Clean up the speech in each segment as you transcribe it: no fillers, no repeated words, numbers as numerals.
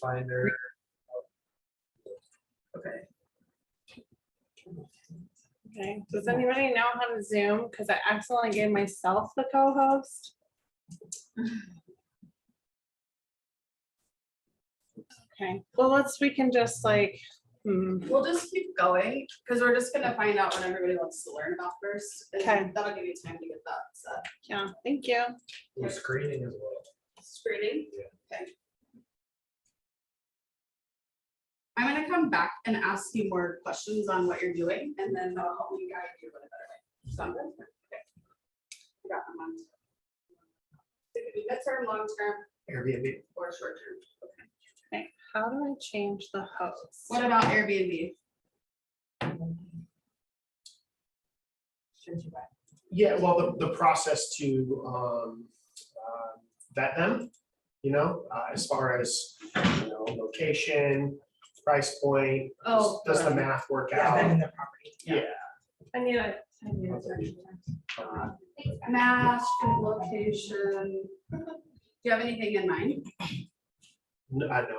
finder. Okay. Okay, does anybody know how to Zoom? Because I accidentally gave myself the co-host. Okay, well, we can just like, We'll just keep going because we're just gonna find out what everybody wants to learn about first. And Okay. that'll give you time to get that set. yeah, thank you. Well, screening as well. Screening. Okay. I'm gonna come back and ask you more questions on what you're doing, and then that'll help me guide you in a better way. Sound good? Okay. I got my mind. It could be midterm, long term, Airbnb. or short term. Okay. Okay, how do I change the host? What about Airbnb? Yeah, well, the process to vet them, as far as, location, price point, Oh, does the math work Yeah, out? vetting the property. Yeah. I need it. match, location. Do you have anything in mind? No, not right now.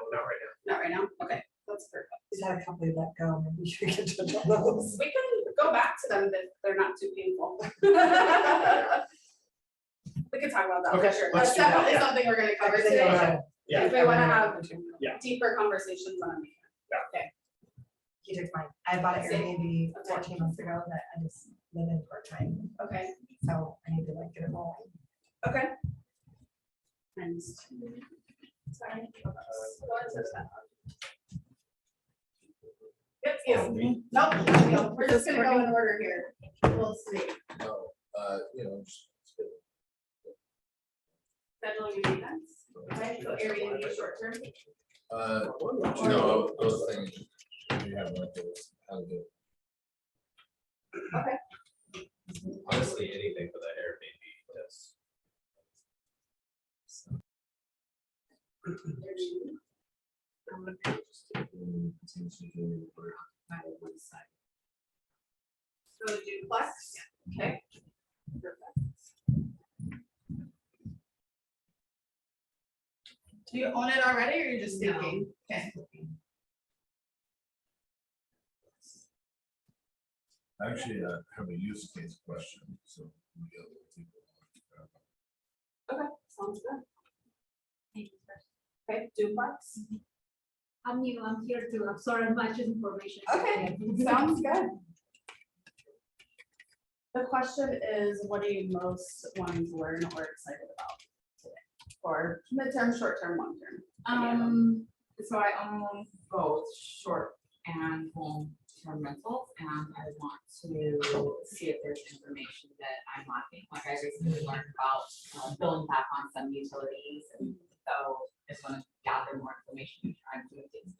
Not right now? Okay, that's perfect. We've had a couple of let go, maybe we should get to those. We can go back to them if they're not too painful. We can talk about that Okay, for sure. let's That's do that, definitely yeah. something we're gonna cover Everything today. else, Okay. Yeah. If we wanna have Yeah. deeper conversations on it. He took mine. I bought an Same. Airbnb 14 months ago that I just live in part-time, Okay, so I need to like get it rolling. okay. And sorry. Yep, you. Nope, no, we're just gonna go in order here. We'll see. No, just. Scheduling and maintenance. Okay, so Airbnb short term. No, I was thinking, you have like this, how to do. Okay. Honestly, anything for the Airbnb, yes. So duplex, okay. Perfect. Do you own it already, or you're just No. thinking? Okay. Actually, I have a use case question, so. we get a little deeper. Okay, sounds good. Okay, duplex. I'm new, I'm here to absorb much information. Okay, sounds good. The question is, what are you most wanting to learn or excited about today? For midterm, short term, long term? So I own both short and long-term rentals, and I want to see if there's information that I'm lacking. Like I recently learned about billing back on some utilities, and so I just want to gather more information and try and do things.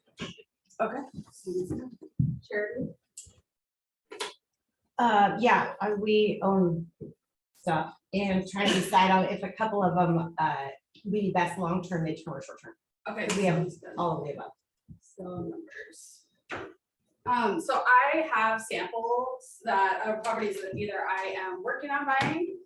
Okay. Charity? Yeah, we own stuff and trying to decide on if a couple of them would be best long-term, midterm, or short-term. Okay. We have sounds good. all of the above. So numbers. So I have samples that are properties that either I am working on buying,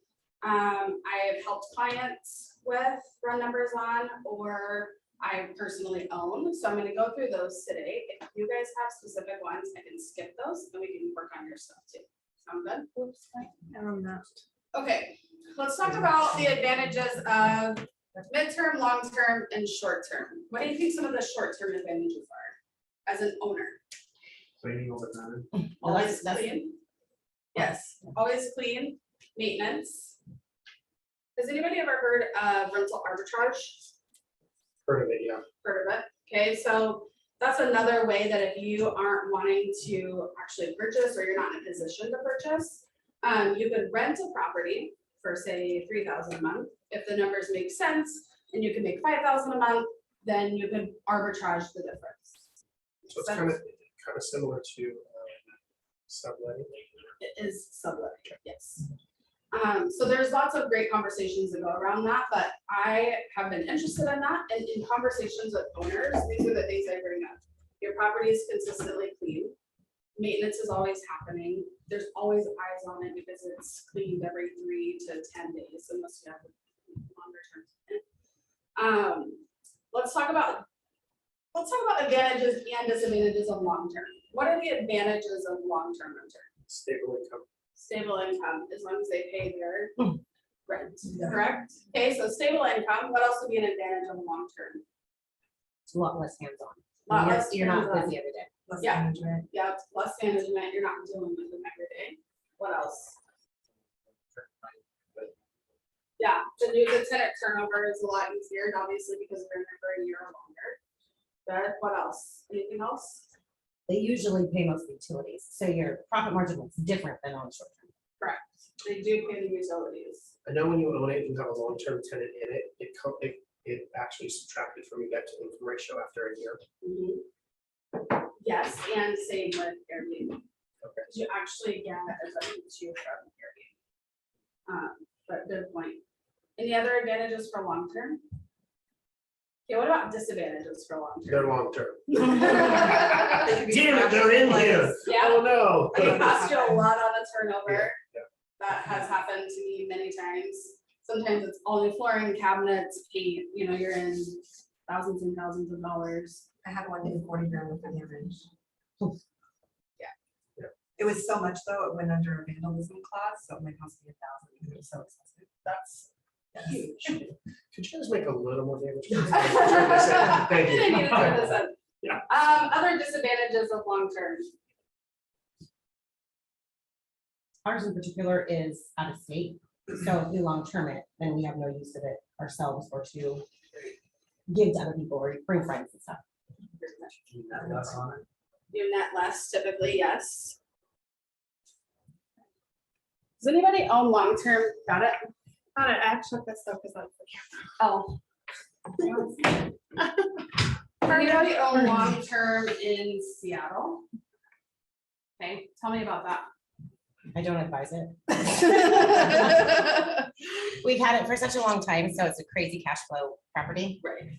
I have helped clients with, run numbers on, or I personally own. So I'm gonna go through those today. If you guys have specific ones, I can skip those and we can work on your stuff too. Sound good? Oops, I'm not. Okay, let's talk about the advantages of midterm, long-term, and short-term. What do you think some of the short-term advantages are as an owner? Cleaning all the time. Well, Always that's- clean. Yes, always clean, maintenance. Has anybody ever heard of rental arbitrage? Heard of it, yeah. Heard of it? Okay, so that's another way that if you aren't wanting to actually purchase, or you're not in a position to purchase, you could rent a property for say $3,000 a month. If the numbers make sense and you can make $5,000 a month, then you can arbitrage the difference. So it's kind of similar to subletting. It is subletting, yes. So there's lots of great conversations that go around that, but I have been interested in that, and in conversations with owners, these are the things I bring up. Your property is consistently clean. Maintenance is always happening. There's always eyes on it because it's cleaned every 3 to 10 days unless you have a longer term. Let's talk about let's talk about advantages and disadvantages of long-term. What are the advantages of long-term rental? Stable income. Stable income, as long as they pay their rent, Yeah. correct? Okay, so stable income, what else would be an advantage of long-term? It's a lot less hands-on. Lot You're- less You're not hands-on. busy every day. Less Yeah. management. Yeah, it's less management, you're not dealing with them every day. What else? Yeah, the tenant turnover is a lot easier, obviously, because they're in there for a year or longer. Good, what else? Anything else? They usually pay most utilities, so your profit margin looks different than on short term. Correct, they do pay the utilities. I know when you own it, you have a long-term tenant in it, it actually subtracted from your debt to income ratio after a year. Yes, and same with Airbnb. Okay. You actually get a revenue too from Airbnb. But good point. Any other advantages for long term? Okay, what about disadvantages for long term? They're long-term. Yeah, Damn it, they're in here. Oh, no. it costs you a lot on the turnover. Yeah. That has happened to me many times. Sometimes it's all new flooring, cabinets, paint, you're in thousands and thousands of dollars. I had one in 40 grand with the damage. Yeah. Yeah. It was so much though, it went under a vandalism clause, so it might cost me $1,000 because it was so expensive. That's Huge. Could you guys make a little more damage? Thank I need to turn this you. in. Yeah. Other disadvantages of long term. Ours in particular is out of state, so if we long term it, then we have no use of it ourselves or to give to other people or bring friends and stuff. You net less typically, yes. Does anybody own long term? Got it? Got it. I checked this stuff because that's the camera. Oh. Anybody own long term in Seattle? Okay, tell me about that. I don't advise it. We've had it for such a long time, so it's a crazy cash flow property. Right.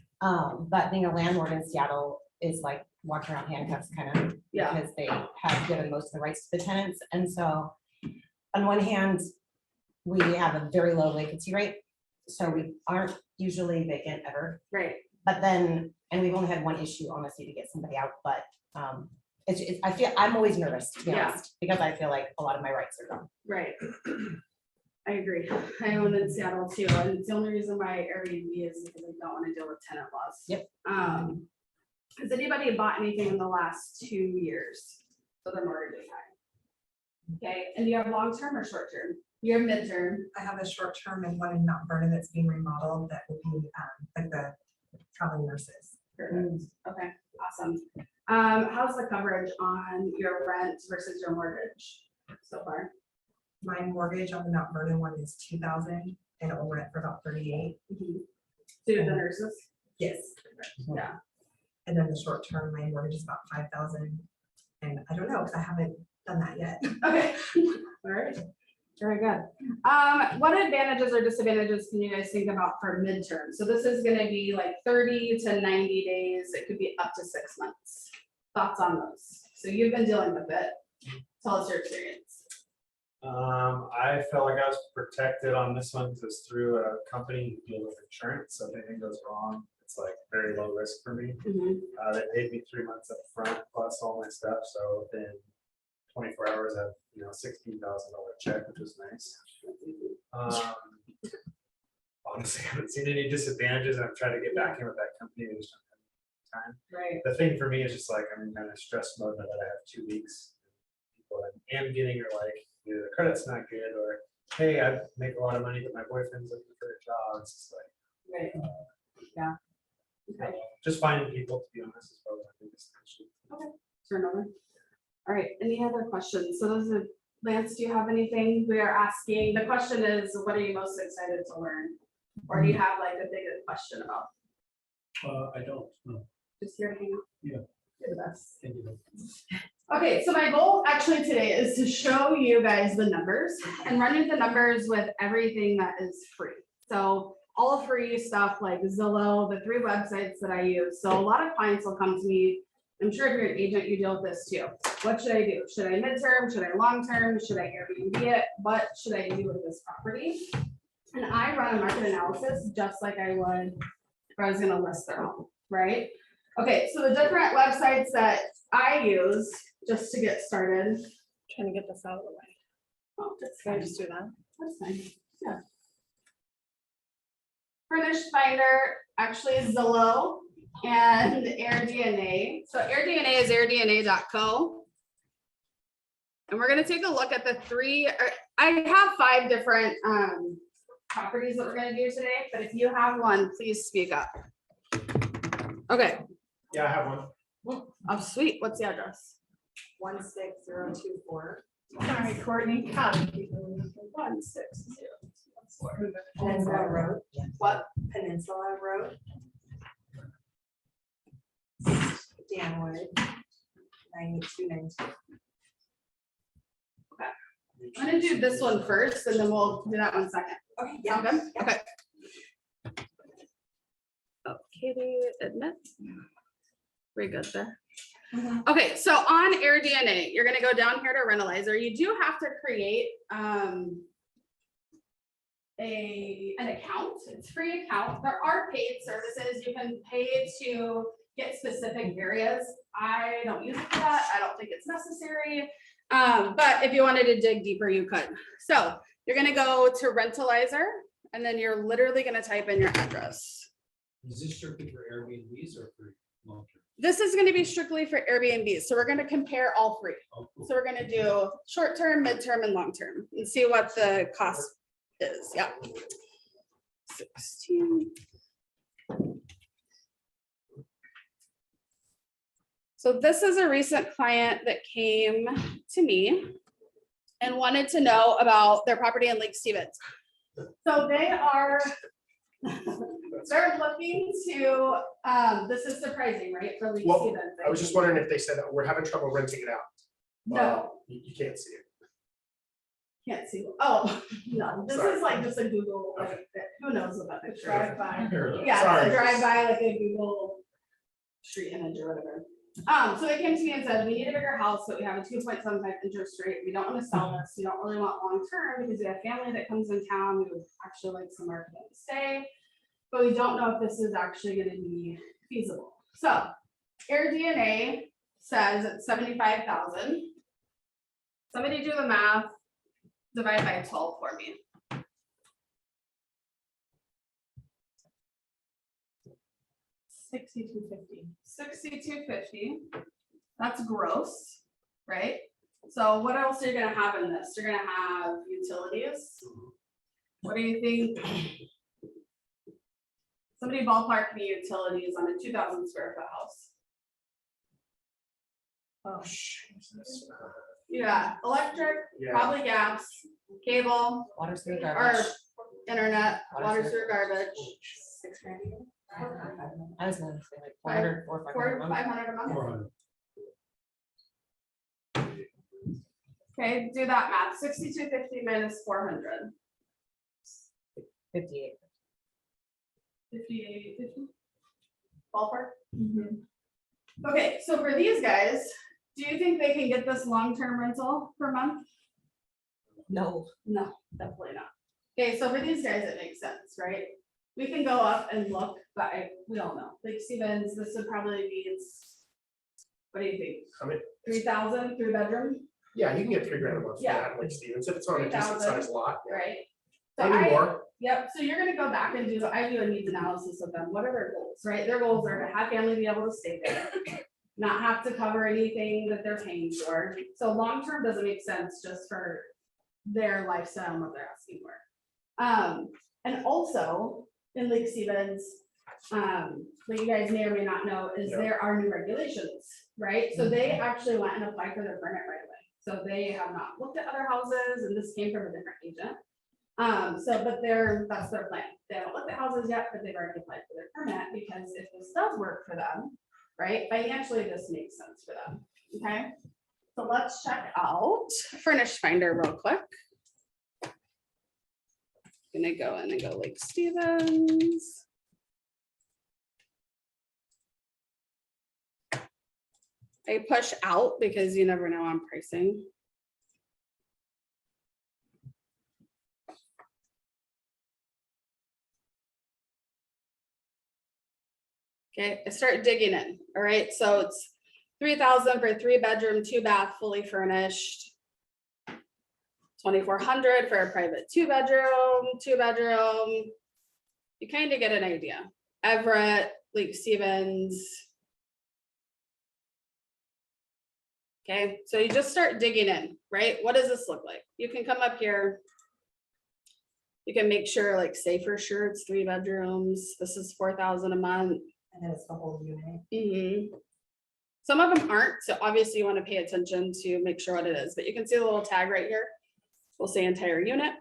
But being a landlord in Seattle is like walking around handcuffs kind of. Yeah. Because they have given most of the rights to the tenants. And so on one hand, we have a very low vacancy rate. So we aren't usually vacant ever. Right. But then, and we've only had one issue honestly to get somebody out, but I feel, I'm always nervous to be Yeah. honest, because I feel like a lot of my rights are gone. Right. I agree. I own in Seattle too, and it's the only reason why Airbnb is because I don't want to deal with tenant laws. Yep. Has anybody bought anything in the last 2 years? So their mortgage is high. Okay, and do you have long-term or short-term? You have midterm. I have a short term and one in Mount Vernon that's being remodeled that will be like the traveling nurses. Perfect. Okay, awesome. How's the coverage on your rent versus your mortgage so far? My mortgage on the Mount Vernon one is 2,000 and it will rent for about 38. Due to the nurses? Yes. Yeah. And then the short term, my mortgage is about 5,000. And I don't know, because I haven't done that yet. Okay, all right, very good. What advantages or disadvantages can you guys think about for midterm? So this is gonna be like 30 to 90 days, it could be up to 6 months. Thoughts on those? So you've been dealing with it, tell us your experience. I felt like I was protected on this one because it's through a company who deals with insurance, so if anything goes wrong, it's like very low risk for me. They paid me 3 months up front plus all my stuff, so within 24 hours, I have $16,000 check, which was nice. Honestly, I haven't seen any disadvantages. I've tried to get back in with that company. They just don't have time. Right. The thing for me is just like I'm in kind of stress mode now that I have 2 weeks. People I am getting are like, either the credit's not good, or hey, I make a lot of money, but my boyfriend's looking for a job. It's just like, Right. Yeah. Okay. just finding people, to be honest, is probably my biggest issue. Turn over. All right, any other questions? So those are, Lance, do you have anything we are asking? The question is, what are you most excited to learn? Or do you have like a bigger question about? I don't know. Just here to hang out? Yeah. You're the best. Thank you. Okay, so my goal actually today is to show you guys the numbers and run you the numbers with everything that is free. So all free stuff like Zillow, the 3 websites that I use. So a lot of clients will come to me. I'm sure if you're an agent, you deal with this too. What should I do? Should I midterm? Should I long-term? Should I Airbnb it? What should I do with this property? And I run a market analysis just like I would if I was gonna list their home, right? Okay, so the different websites that I use just to get started. Trying to get this out of the way. Oh, that's Can I fine. just do that? That's fine, yeah. Furnished Finder, actually Zillow and AirDNA. So AirDNA is airdna.co. And we're gonna take a look at the I have 5 different properties that we're gonna do today, but if you have one, please speak up. Okay, Yeah, I have one. oh, sweet, what's the address? 16024. Sorry, Courtney. 16024. Peninsula Road. What? Peninsula Road. Danwood. 9292. I'm gonna do this one first and then we'll do that one second. Okay, Sound good? Okay. Okay, admit. We're good there. Okay, so on AirDNA, you're gonna go down here to Rentalizer. You do have to create an account. It's free account. There are paid services. You can pay to get specific areas. I don't use it for that. I don't think it's necessary. But if you wanted to dig deeper, you could. So you're gonna go to Rentalizer and then you're literally gonna type in your address. Is this strictly for Airbnbs or for long-term? This is gonna be strictly for Airbnbs. So we're gonna compare all 3. Oh, cool. So we're gonna do short-term, midterm, and long-term and see what the cost is. Yeah. 16. So this is a recent client that came to me and wanted to know about their property in Lake Stevens. So they are, they're looking to, this is surprising, right, for Lake Well, Stevens. I was just wondering if they said that we're having trouble renting it out. No, You can't see it. can't see. Oh, no, this Sorry. is like just a Google, like, who knows about the drive by. Sorry. Yeah, it's a drive by like a Google street image or whatever. So they came to me and said, we need a bigger house, but we have a 2.75 interest rate. We don't want to sell this. We don't really want long term because we have family that comes in town. We would actually like somewhere for them to stay. But we don't know if this is actually going to be feasible. So AirDNA says it's 75,000. Somebody do the math, divide by 12 for me. 6250. 6250. That's gross, right? So what else are you gonna have in this? You're gonna have utilities. What do you think? Somebody ballpark me utilities on a 2,000 square foot house. Oh, Jesus. Yeah, electric, Yeah. probably gas, cable, Water, sewer, or garbage. internet, water, Water, sewer, garbage. $6,000. I was gonna say like 400 or 500 a month. 500 a month. 400. Okay, do that math. 6250 minus 400. 58. 5850. Ballpark. Okay, so for these guys, do you think they can get this long-term rental per month? No. No, definitely not. Okay, so for these guys, it makes sense, right? We can go up and look, but we don't know. Like Stevens, this would probably be, what do you think? I mean, 3,000 3 bedroom, yeah, you can get $3 grand a month for Yeah. that, like Stevens, if it's on a decent 3,000, sized lot. right? So Maybe more. Yep, so you're gonna go back and I do a needs analysis of them. What are their goals, right? Their goals are to have family be able to stay there. Not have to cover anything that they're paying for. So long-term doesn't make sense just for their lifestyle and what they're asking for. And also in Lake Stevens, what you guys may or may not know is Yeah. there are new regulations, right? So they actually went and applied for their permit right away. So they have not looked at other houses and this came from a different agent. That's their plan. They haven't looked at houses yet, but they've already applied for their permit because if this does work for them, right? Financially, this makes sense for them, okay? So let's check out Furnished Finder real quick. Gonna go in and go Lake Stevens. I push out because you never know on pricing. Okay, I start digging in, all right, so it's 3,000 for a 3-bedroom, 2-bath, fully furnished. 2,400 for a private 2-bedroom. You kind of get an idea. Everett, Lake Stevens. Okay, so you just start digging in, right? What does this look like? You can come up here. You can make sure, like, say for sure it's 3 bedrooms. This is 4,000 a month. And then it's the whole unit. Some of them aren't, so obviously you want to pay attention to make sure what it is, but you can see the little tag right here. We'll say entire unit.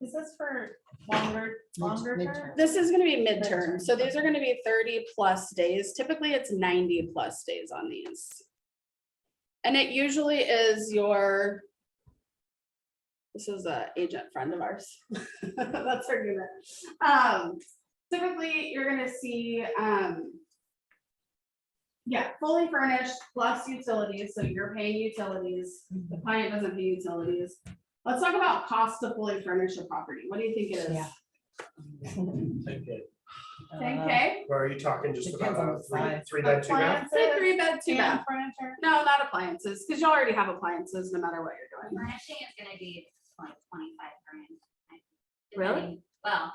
Is this for longer Midterm. term? This is gonna be midterm, Midterm, so these are gonna be 30+ days. Typically, it's 90+ days on these. And it usually is your, this is a agent friend of ours. That's her unit. Typically, you're gonna see, yeah, fully furnished plus utilities, so you're paying utilities, the client doesn't pay utilities. Let's talk about cost to fully furnish a property. What do you think it is? Yeah. Okay. 10K? Or are you talking just Depends about on a the size. 3-bed, 2-bath? Say 3-bed, 2-bath. And furniture? No, not appliances, because you already have appliances no matter what you're doing. Furnishing is gonna be like 25 grand. Really? Depending- Well,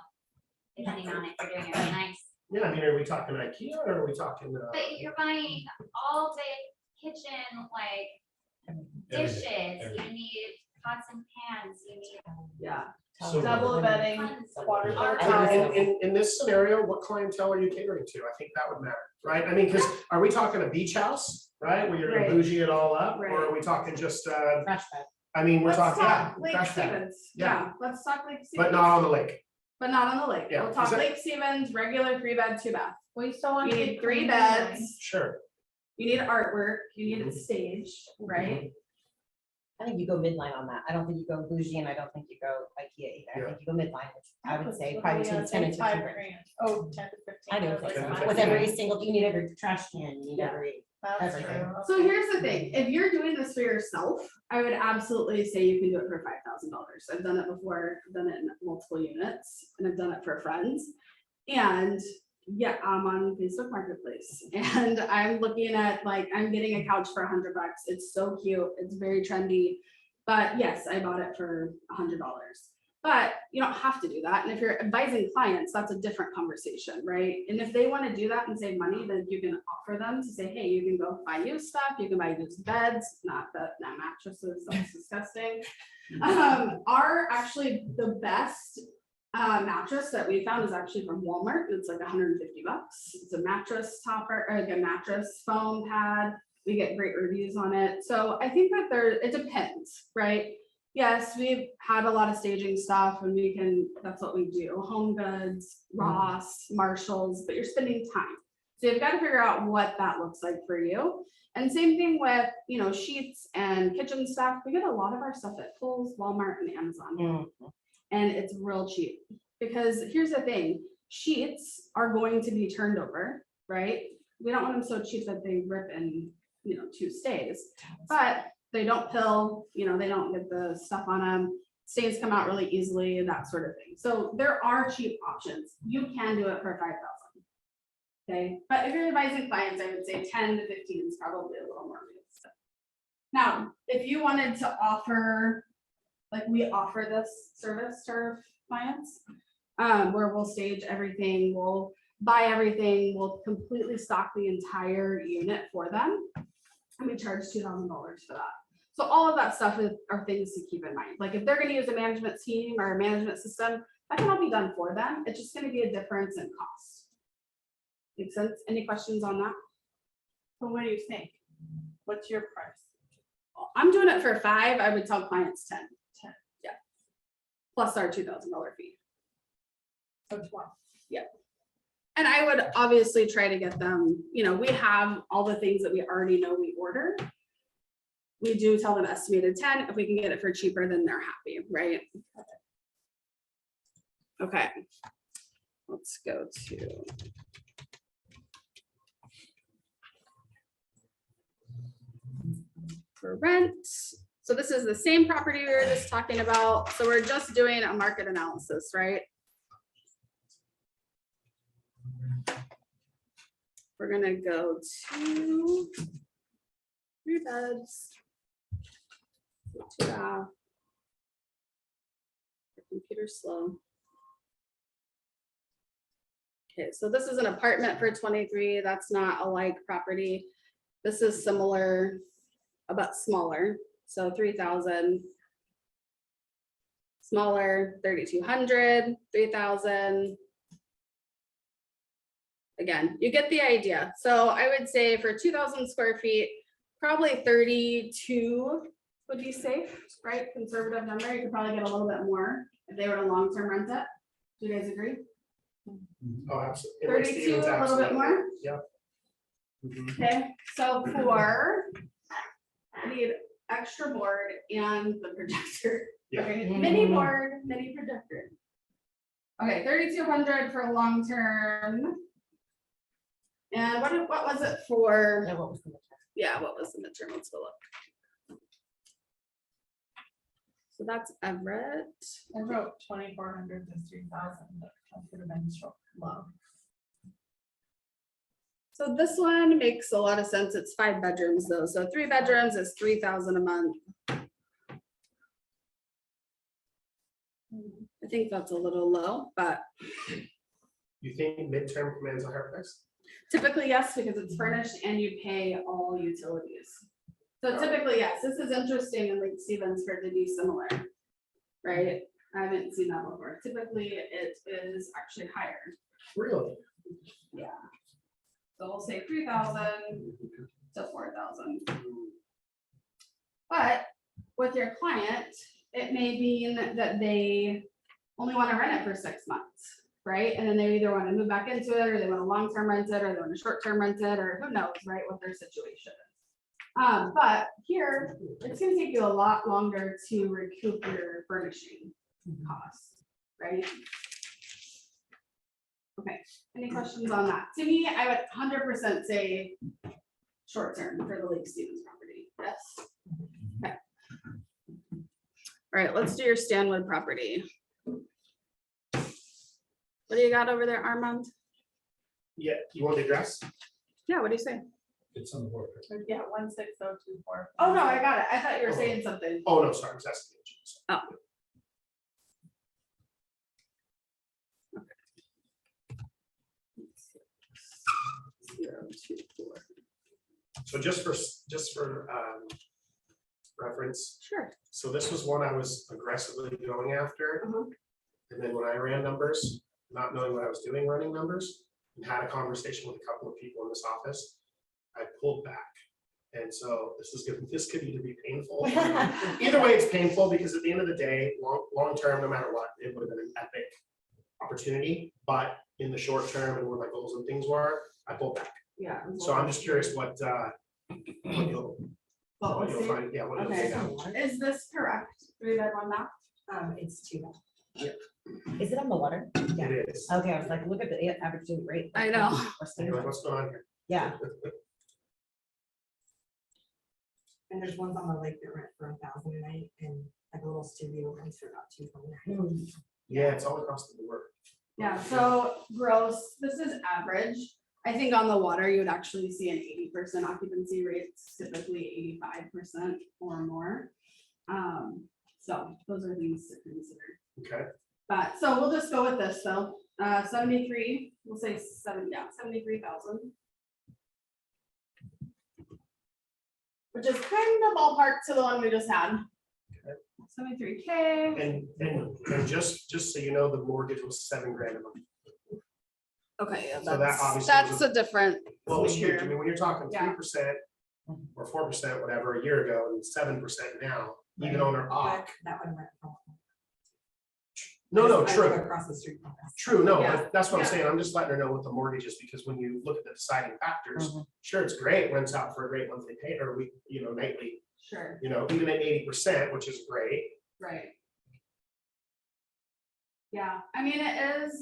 depending on if you're doing it really nice. Yeah, I mean, are we talking IKEA or are we talking? But you're buying all the kitchen, like dishes, you need pots and pans, you need. Yeah. So- Double bedding, tons of water art. towels. In this scenario, what clientele are you catering to? I think that would matter, right? I mean, because are we talking a beach house, right? Where you're gonna Right. bougie it all up? Or Right. are we talking just, Fresh bed. I mean, we're Let's talking, yeah, talk Lake crash pad, Stevens. Yeah. Yeah, let's talk Lake Stevens. but not on the lake. But not on the lake. Yeah, We'll talk is that- Lake Stevens, regular 3-bed, 2-bath. We still want. You to need keep 3 clean beds, Sure. you need artwork, you need Mhm. it staged, right? I think you go midline on that. I don't think you go bougie and I don't think you go IKEA either. I Yeah. think you go midline, which I would say What probably do we between gotta 10 and say? 15 5 grand. grand. Oh, 10 to 15. I do, was like 10 to five. with every single, you need every trash can, you need Yeah. every, That's everything. true. So here's the thing, if you're doing this for yourself, I would absolutely say you can do it for $5,000. I've done it before, I've done it in multiple units, and I've done it for friends. And yeah, I'm on Facebook Marketplace, and I'm looking at, like, I'm getting a couch for $100. It's so cute, it's very trendy. But yes, I bought it for $100. But you don't have to do that. And if you're advising clients, that's a different conversation, right? And if they want to do that and save money, then you can offer them to say, hey, you can go buy used stuff, you can buy used beds, not mattresses, that's disgusting. Are actually the best mattress that we found is actually from Walmart. It's like $150. It's a mattress topper, or like a mattress foam pad. We get great reviews on it. So I think that it depends, right? Yes, we've had a lot of staging stuff and that's what we do. Home Goods, Ross, Marshalls, but you're spending time. So you've got to figure out what that looks like for you. And same thing with, sheets and kitchen stuff. We get a lot of our stuff at Kohl's, Walmart, and Amazon. And it's real cheap. Because here's the thing, sheets are going to be turned over, right? We don't want them so cheap that they rip in 2 stays, but they don't pill, they don't get the stuff on them. Stains come out really easily and that sort of thing. So there are cheap options. You can do it for 5,000. Okay, but if you're advising clients, I would say 10 to 15 is probably a little more realistic. Now, if you wanted to offer, like we offer this service to our clients, where we'll stage everything, we'll buy everything, we'll completely stock the entire unit for them. And we charge $2,000 for that. So all of that stuff are things to keep in mind. Like if they're gonna use a management team or a management system, that can all be done for them. It's just gonna be a difference in cost. Make sense? Any questions on that? So what do you think? What's your price? I'm doing it for 5, I would tell clients 10. 10. Yeah. Plus our $2,000 fee. So 12. And I would obviously try to get them, we have all the things that we already know we order. We do tell them estimated 10. If we can get it for cheaper, then they're happy, right? Okay. Let's go to. For rent. So this is the same property we were just talking about. So we're just doing a market analysis, right? We're gonna go to 3 beds. 2 bath. The computer's slow. Okay, so this is an apartment for 23. That's not a like property. This is similar, but smaller. So 3,000. Smaller, 3,200, 3,000. Again, you get the idea. So I would say for 2,000 square feet, probably 32 would be safe, right? Conservative number. You could probably get a little bit more if they were to long-term rent it. Do you guys agree? Oh, absolutely. In Lake 32, Stevens, a little bit absolutely. more? Yep. Mhm. Okay, so for I need extra board and the projector. Yeah. Okay, mini board, mini projector. Okay, 3,200 for long term. And what was it for? Yeah, what was the- Yeah, what was the midterm? Let's go look. So that's Everett. I wrote 2,400 to 3,000, but that could have been so low. So this one makes a lot of sense. It's 5 bedrooms though. So 3 bedrooms is 3,000 a month. I think that's a little low, but You think midterm commands a higher price? typically yes, because it's furnished and you pay all utilities. So Yeah. typically, yes, this is interesting in Lake Stevens for it to be similar, right? I haven't seen that before. Typically, it is actually higher. Really? Yeah. So we'll say 3,000 to 4,000. But with your client, it may mean that they only want to rent it for 6 months, right? And then they either want to move back into it, or they want to long-term rent it, or they want to short-term rent it, or who knows, right, what their situation is. But here, it's gonna take you a lot longer to recoup your furnishing costs, right? Okay, any questions on that? To me, I would 100% say short-term for the Lake Stevens property, yes. Okay. All right, let's do your Stanwood property. What do you got over there, Armand? Yeah, you want the address? Yeah, what do you say? It's on the board. Yeah, 16024. Oh, no, I got it. I thought you were saying something. Oh, no, sorry, I was asking. Zero, two, four. So just for reference, Sure. so this was one I was aggressively going after. Mhm. And then when I ran numbers, not knowing what I was doing running numbers, and had a conversation with a couple of people in this office, I pulled back. And so this could either be painful. Either way, it's painful because at the end of the day, long term, no matter what, it would have been an epic opportunity. But in the short term and where my goals and things were, I pulled back. Yeah. So I'm just curious what you'll What was it? find, yeah, what you'll Okay. find out. Is this correct? 3 bed, 1 bath? It's 2 Is it on the water? It is. Okay, I was like, look at the average date rate. I know. And you're like, what's going on here? Yeah, And there's ones on the lake that rent for 1,000 a night, and like a little studio rents for about 229. Yeah, it's all across the board. Yeah, so gross, this is average. I think on the water, you would actually see an 80% occupancy rate, typically 85% or more. So those are things to consider. Okay, But, so we'll just go with this though. 73, we'll say 73,000. Which is kind of ballpark to the one we just had. Okay. 73K. and just so you know, the mortgage was $7,000 a month. Okay, yeah, So that that's, obviously that's was a different. Well, it was huge. I figure. mean, when you're talking Yeah. 3% or 4%, whatever, a year ago, and 7% now, even owner occ. But that would rent from. No, I live true. Across the street from us. True, no, Yeah. but that's what I'm Yeah. saying. I'm just letting her know what the mortgage is, because when you look at the deciding factors, Mhm. sure, it's great, rents out for a great monthly pay or week, nightly, Sure, even at 80%, which is great. right. Yeah, I mean, it is,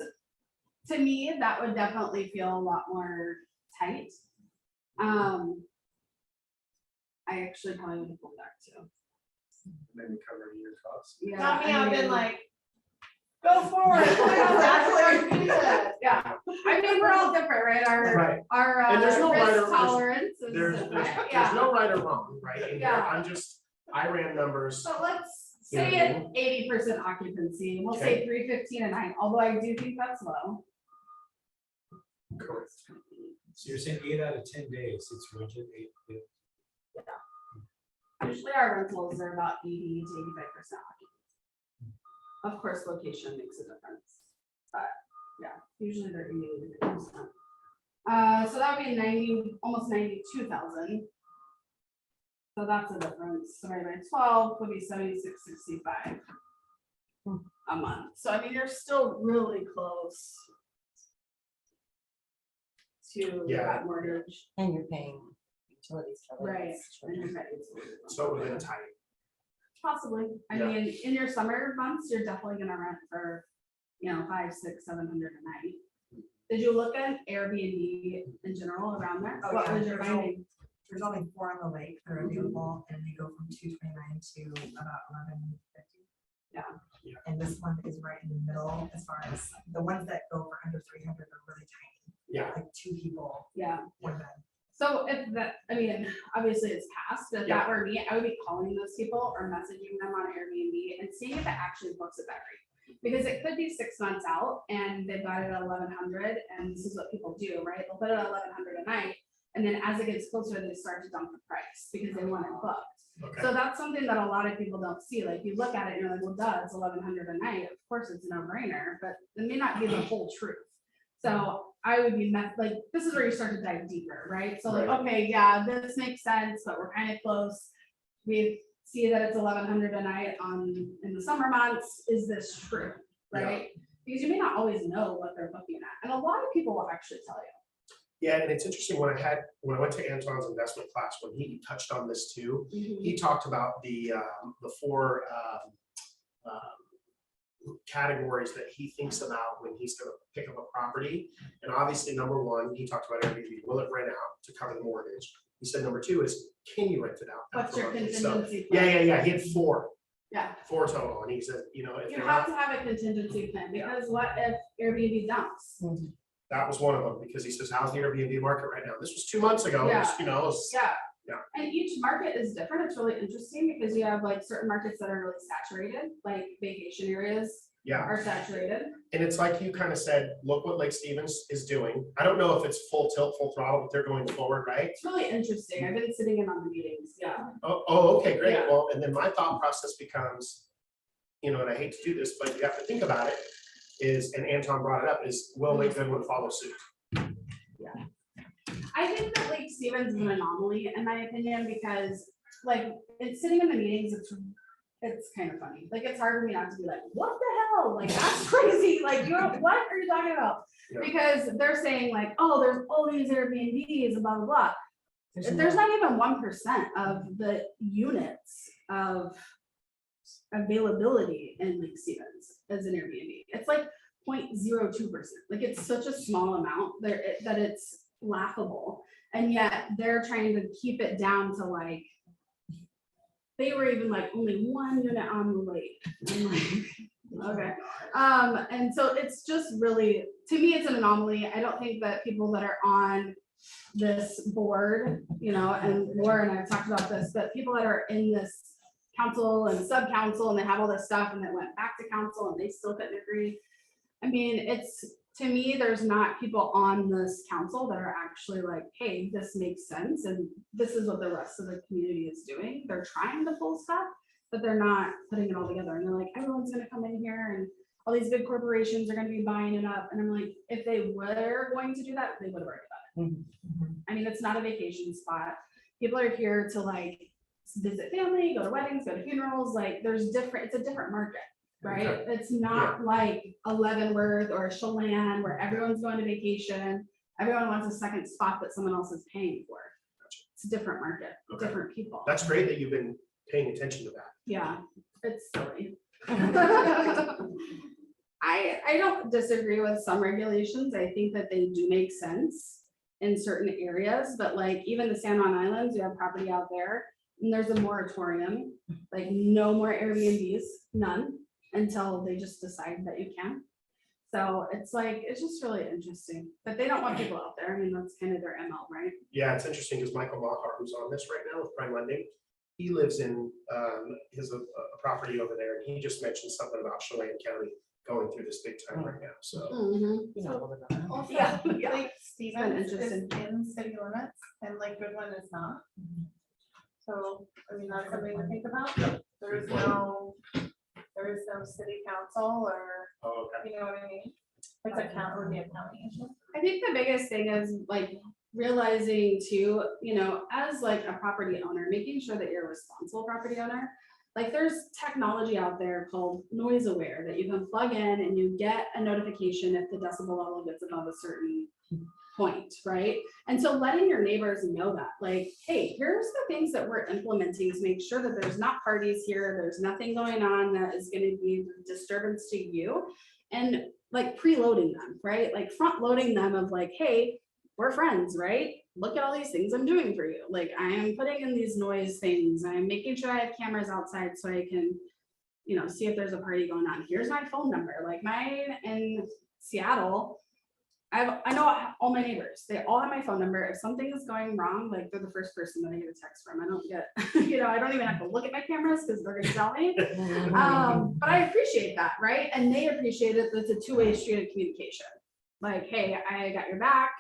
to me, that would definitely feel a lot more tight. I actually probably would have pulled back too. Maybe cover your costs. Yeah, Not me, I I've been mean, like, Go forward. Yeah, I mean, we're all different, right? Right. Our And there's no right or- risk tolerance is There's different, yeah. no right or wrong, right? in here. Yeah. I ran numbers. So let's You know say what I it's 80% occupancy, we'll say 315 a night, although I do think that's low. Correct. So you're saying 8 out of 10 days, it's rented 8. Usually our rentals are about 80 to 85% occupancy. Of course, location makes a difference, but yeah, usually they're 80 to 85%. So that would be 90, almost 92,000. So that's a difference. So maybe 12 would be 76.65 a month. So I mean, you're still really close to Yeah. that mortgage. And you're paying utilities. for Right. this. And you're paying utilities. So it would have been tight. Possibly. I Yeah. mean, in your summer months, you're definitely gonna rent for, 500, 600, 700 a night. Did you look at Airbnb in general around there? Oh, What yeah, was your there's only- finding? There's only 4 on the lake that are available, and they go from 229 to about 1150. Yeah. Yeah. And this one is right in the middle, as far as the ones that go for under 300 are really tiny, Yeah. like 2 people, Yeah. 1 bed. So if that, I mean, obviously it's passed, but if that were me, I would be calling those people or messaging them on Airbnb and seeing if it actually books at that rate. Because it could be 6 months out and they've got it at 1100, and this is what people do, right? They'll put it at 1100 a night, and then as it gets closer, they start to dump the price because they want it booked. Okay. So that's something that a lot of people don't see. Like you look at it and you're like, well, duh, it's 1100 a night. Of course it's a no brainer, but it may not be the whole truth. So I would be like, this is where you start to dive deeper, right? So like, Right. okay, yeah, this makes sense, but we're kind of close. We see that it's 1100 a night in the summer months. Is this true, right? Because you may not always know what they're looking at. And a lot of people will actually tell you. Yeah, and it's interesting when I went to Anton's investment class, when he touched on this too, he talked about the 4 categories that he thinks about when he's going to pick up a property. And obviously, number 1, he talked about Airbnb. Will it rent out to cover the mortgage? He said number 2 is, can you rent it out? What's your monthly? So, contingency plan? yeah. He had 4 Yeah, total, and he said, if you they're have not, to have a contingency plan because what if Airbnb dumps? that was one of them, because he says, how's the Airbnb market right now? This was 2 months ago. It was, Yeah. it was- Yeah. Yeah. And each market is different. It's really interesting because you have like certain markets that are really saturated, like vacation areas yeah. are saturated. And it's like you kind of said, look what Lake Stevens is doing. I don't know if it's full tilt, full throttle, but they're going forward, right? It's really interesting. I've been sitting in on the meetings, yeah. Oh, okay, great. Yeah. Well, and then my thought process becomes, and I hate to do this, but you have to think about it, and Anton brought it up, is will Lake Goodwin follow suit? I think that Lake Stevens is an anomaly in my opinion, because like, it's sitting in the meetings, it's kind of funny. Like, it's hard for me not to be like, what the hell? Like, that's crazy. Like, what are you talking about? Yeah. Because they're saying like, oh, there's all these Airbnbs and blah, blah, blah. There's not even 1% of the units of availability in Lake Stevens as an Airbnb. It's like 0.02%. Like, it's such a small amount there that it's laughable. And yet they're trying to keep it down to like, they were even like only 1 unit on the lake. I'm like, okay. And so it's just really, to me, it's an anomaly. I don't think that people that are on this board, and Laura and I've talked about this, but people that are in this council and sub-council and they have all this stuff and it went back to council and they still couldn't agree. I mean, to me, there's not people on this council that are actually like, hey, this makes sense and this is what the rest of the community is doing. They're trying to pull stuff, but they're not putting it all together. And they're like, everyone's gonna come in here and all these big corporations are gonna be buying it up. And I'm like, if they were going to do that, they would have already done it. I mean, it's not a vacation spot. People are here to like visit family, go to weddings, go to funerals. Like, it's a different market. Right? Okay. It's not like a Leavenworth or a Chelan where everyone's going to vacation. Everyone wants a second spot that someone else is paying for. It's a different market, Okay. different people. That's great that you've been paying attention to that. Yeah, it's silly. I don't disagree with some regulations. I think that they do make sense in certain areas, but like even the San Juan Islands, you have property out there and there's a moratorium, like no more Airbnbs, none. until they just decide that you can. So it's like, it's just really interesting, but they don't want people out there. I mean, that's kind of their ML, right? Yeah, it's interesting because Michael Mahar, who's on this right now with Prime Lending, he lives in his a property over there, and he just mentioned something about Chelan County going through this big time right now. So Mhm. You know, a little bit about that. Also, Yeah, yeah. Lake Stevens is interesting. in city limits and Lake Goodwin is not. So, I mean, that's something to think about. There is no city council or, oh, okay. you know what I mean? It's a county, would be a county issue. I think the biggest thing is like realizing too, you know, as like a property owner, making sure that you're a responsible property owner. Like there's technology out there called Noise Aware that you can plug in and you get a notification if the decibel level gets above a certain point, right? And so letting your neighbors know that, like, hey, here's the things that we're implementing to make sure that there's not parties here, there's nothing going on that is gonna be disturbance to you. And like preloading them, right? Like front loading them of like, hey, we're friends, right? Look at all these things I'm doing for you. Like I am putting in these noise things. I'm making sure I have cameras outside so I can, you know, see if there's a party going on. Here's my phone number. Like mine in Seattle, I know all my neighbors. They all have my phone number. If something is going wrong, like they're the first person that I get a text from. I don't get, you know, I don't even have to look at my cameras because they're gonna tell me. But I appreciate that, right? And they appreciate it. It's a two-way street of communication. Like, hey, I got your back.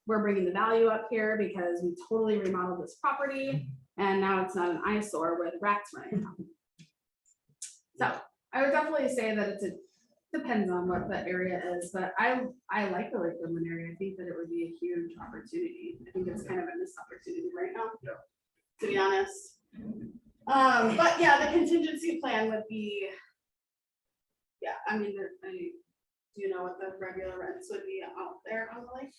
We're bringing the value up here because we totally remodeled this property and now it's not an eyesore with rats running around. So I would definitely say that depends on what the area is, but I like the Lake Goodwin area. I think that it would be a huge opportunity. I think it's kind of a missed opportunity right now. Yeah. To be honest. But yeah, the contingency plan would be, yeah, I mean, do you know what the regular rents would be out there on the lake?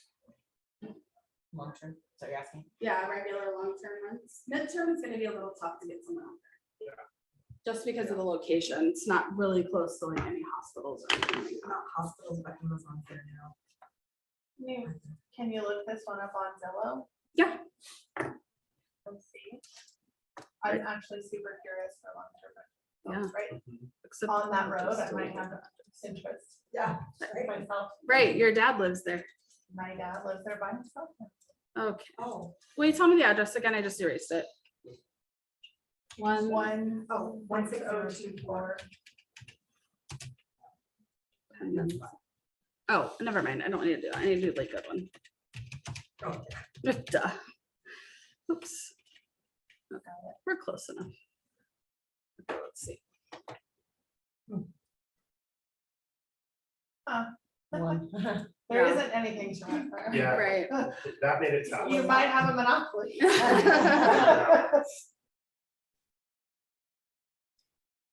Long term, so you're asking? Yeah, regular long-term rents. Midterm is gonna be a little tough to get someone out there. Yeah. Just because of the location, it's not really close to like any hospitals or anything like that. Not hospitals, but Amazon's there now. Can you look this one up on Zillow? Yeah. Let's see. I'm actually super curious for long-term rentals, right? Except On that road, I might have interest Yeah. myself. Right, your dad lives there. My dad lives there by himself. Okay. Oh. Wait, tell me the address again. I just erased it. One. 16024. Oh, never mind. I don't need to do that. I need to do like good one. Oh. Duh. Oops. Okay, we're close enough. Okay, let's see. One. There Yeah. isn't anything to rent there. Yeah, Right. that made it tough. You might have a monopoly.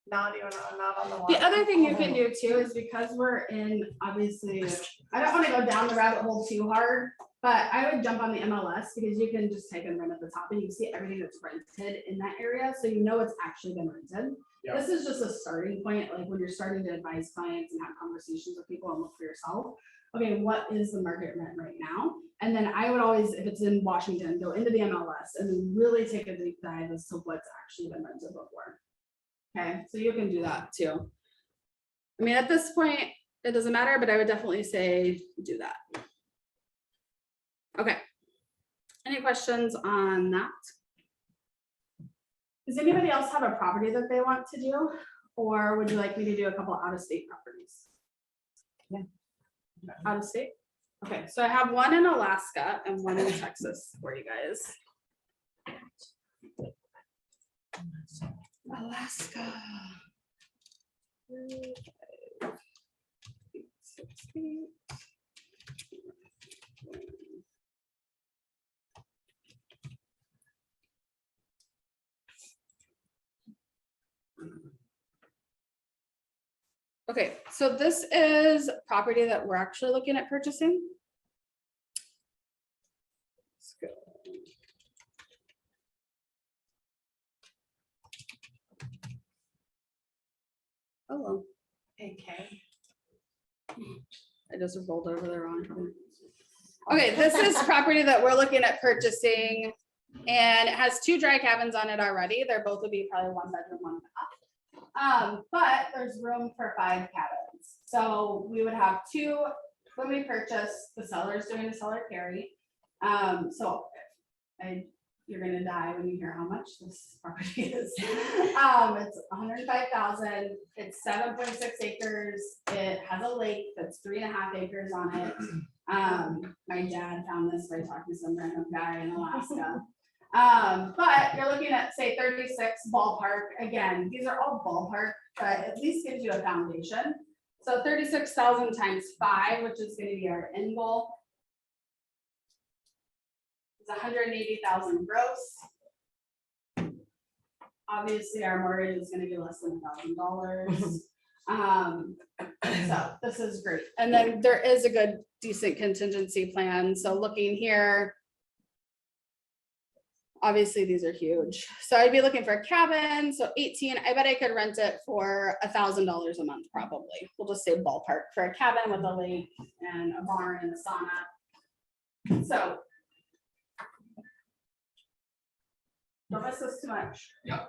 Not even, not on the water. The other thing you can do too is because we're in, obviously, I don't want to go down the rabbit hole too hard, but I would jump on the MLS because you can just type in rent at the top and you can see everything that's rented in that area. So you know it's actually been rented. Yeah. This is just a starting point, like when you're starting to advise clients and have conversations with people and look for yourself. Okay, what is the market rent right now? And then I would always, if it's in Washington, go into the MLS and then really take a deep dive as to what's actually been rented before. Okay, so you can do that too. I mean, at this point, it doesn't matter, but I would definitely say do that. Okay. Any questions on that? Does anybody else have a property that they want to do? Or would you like me to do a couple out-of-state properties? Yeah. Out of state? Okay, so I have one in Alaska and one in Texas for you guys. Alaska. 5, 6 feet. Okay, so this is property that we're actually looking at purchasing. Let's go. Hello. Okay. I just rolled over the wrong one. Okay, this is property that we're looking at purchasing. And it has 2 dry cabins on it already. They're both would be probably 1 bedroom, 1 bath. But there's room for 5 cabins. So we would have 2 when we purchase, the seller's doing a seller carry. You're gonna die when you hear how much this property is. It's 105,000, it's 7.6 acres, it has a lake that's 3.5 acres on it. My dad found this by talking to some random guy in Alaska. But you're looking at, say, 36 ballpark. Again, these are all ballpark, but at least gives you a foundation. So 36,000 times 5, which is gonna be our end goal. It's 180,000 gross. Obviously, our mortgage is gonna be less than $1,000. So this is great. And then there is a good, decent contingency plan. So looking here, obviously these are huge. So I'd be looking for a cabin. So 18, I bet I could rent it for $1,000 a month, probably. We'll just say ballpark for a cabin with a lake and a barn and a sauna. So don't miss this too much. Yeah.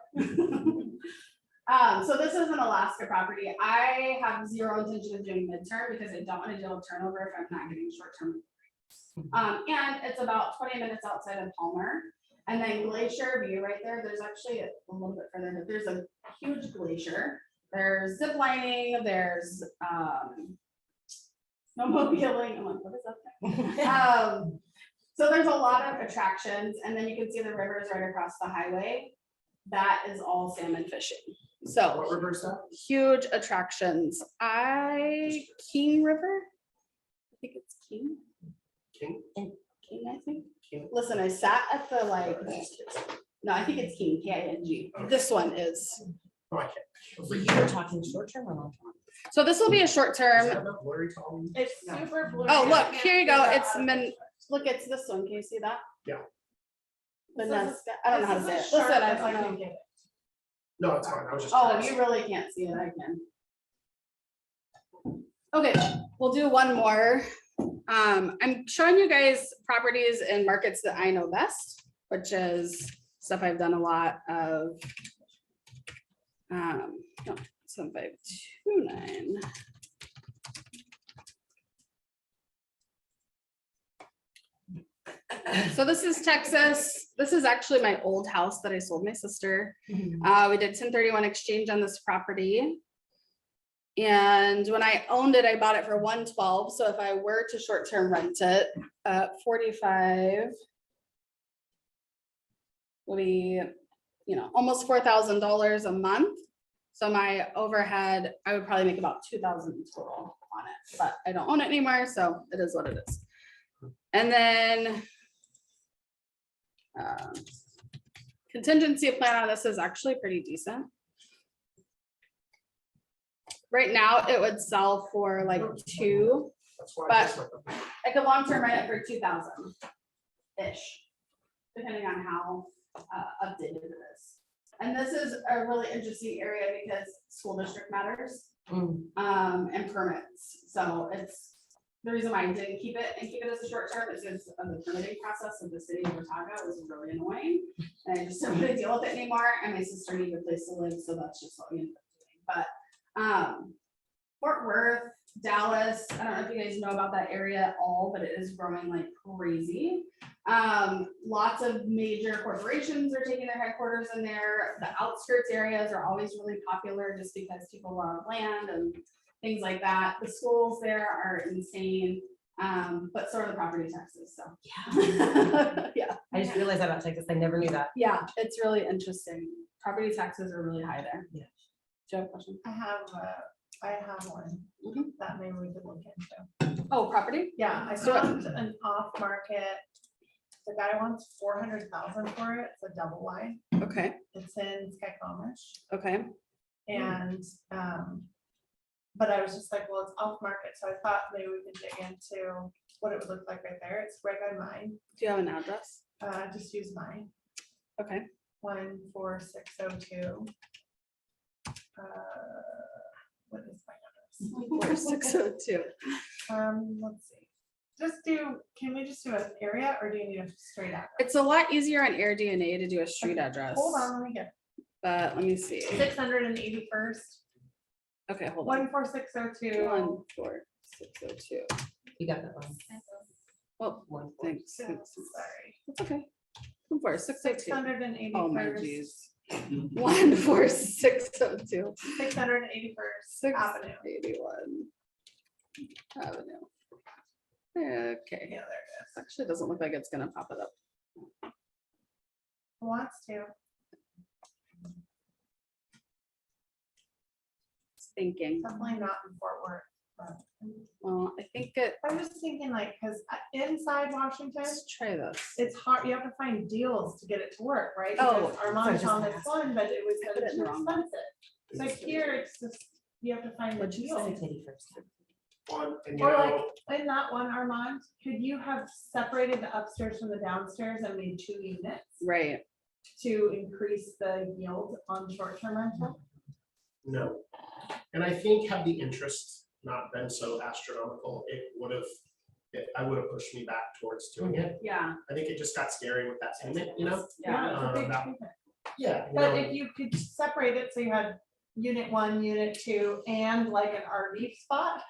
So this is an Alaska property. I have zero intention of doing midterm because I don't want to deal with turnover if I'm not getting short-term. And it's about 20 minutes outside of Palmer. And then Glacier View right there, there's actually a little bit further, but there's a huge glacier. There's zip lining, there's snowmobiling. I'm like, what is up there? So there's a lot of attractions, and then you can see the rivers right across the highway. That is all salmon fishing. So What river is that? huge attractions. King River. I think it's King. King? King, I think. King? Listen, I sat at the no, I think it's King, K-I-N-G. This one is. Oh, I can't. So you were talking short term or long term? So this will be a short Is that term. enough blurry tone? It's super blue. Oh, look, here you go. It's look, it's this one. Can you see that? Yeah. Vanessa, I don't know how to say it. Listen, I don't know. No, it's fine. I was just. Oh, curious. you really can't see it. I can. Okay, we'll do one more. I'm showing you guys properties and markets that I know best, which is stuff I've done a lot of. 7529. So this is Texas. This is actually my old house that I sold my sister. We did 1031 exchange on this property. And when I owned it, I bought it for 112. So if I were to short-term rent it, 45 will be, almost $4,000 a month. So my overhead, I would probably make about 2,000 total on it, but I don't own it anymore, so it is what it is. And then contingency plan on this is actually pretty decent. Right now, it would sell for like 2, That's why I but just went up. I could long-term rent it for 2,000-ish, depending on how updated it is. And this is a really interesting area because school district matters and permits. So it's the reason why I didn't keep it as a short term is because of the permitting process of the city of Watauga was really annoying. And I just don't want to deal with it anymore. And my sister needed a place to live, so that's just what we ended up doing. But Fort Worth, Dallas, I don't know if you guys know about that area at all, but it is growing like crazy. Lots of major corporations are taking their headquarters in there. The outskirts areas are always really popular just because people love land and things like that. The schools there are insane, but so are the property taxes, so. Yeah. Yeah, I just realized that about Texas. I never knew that. yeah, it's really interesting. Property taxes are really high there. Yeah. Do you have a question? I have one Mhm. that maybe we could look into. Oh, property? Yeah, I found an off market. The guy wants 400,000 for it. It's a double wide. Okay, It's in Skycomish. okay. And, but I was just like, well, it's off market. So I thought maybe we could dig into what it would look like right there. It's right on mine. Do you have an address? Just use mine. Okay. 14602. What is my address? 4602. Let's see. Can we just do an area or do you need a straight address? It's a lot easier on AirDNA to do a street address. Hold on, let me get. But let me see. 681st, Okay, hold on. 14602. 14602. You got that one. Well, One, thanks. Sorry. It's okay. 14602. Oh my 681st, geez. 14602. 681st Avenue. 681 Avenue. Okay. Yeah, there it is. Actually, it doesn't look like it's gonna pop it up. Wants to. Thinking. Definitely not in Fort Worth. but- Well, I think it. I was just thinking like, because inside Washington, Let's try this. it's hard, you have to find deals to get it to work, right? Oh, Because Armand so on just this one, but it was I put it in the too wrong one. expensive. Like here, it's just, you have to find the What'd you deal. City first. One, and you Or like, know, in that one, Armand, could you have separated the upstairs from the downstairs and made 2 units Right. to increase the yield on short-term rental? no. And I think had the interest not been so astronomical, it would have, I would have pushed me back towards doing it. Yeah. I think it just got scary with that payment, you know? Yeah. It's a big that- payment. Yeah. you But know, if you could separate it, so you had unit 1, unit 2, and like an RV spot.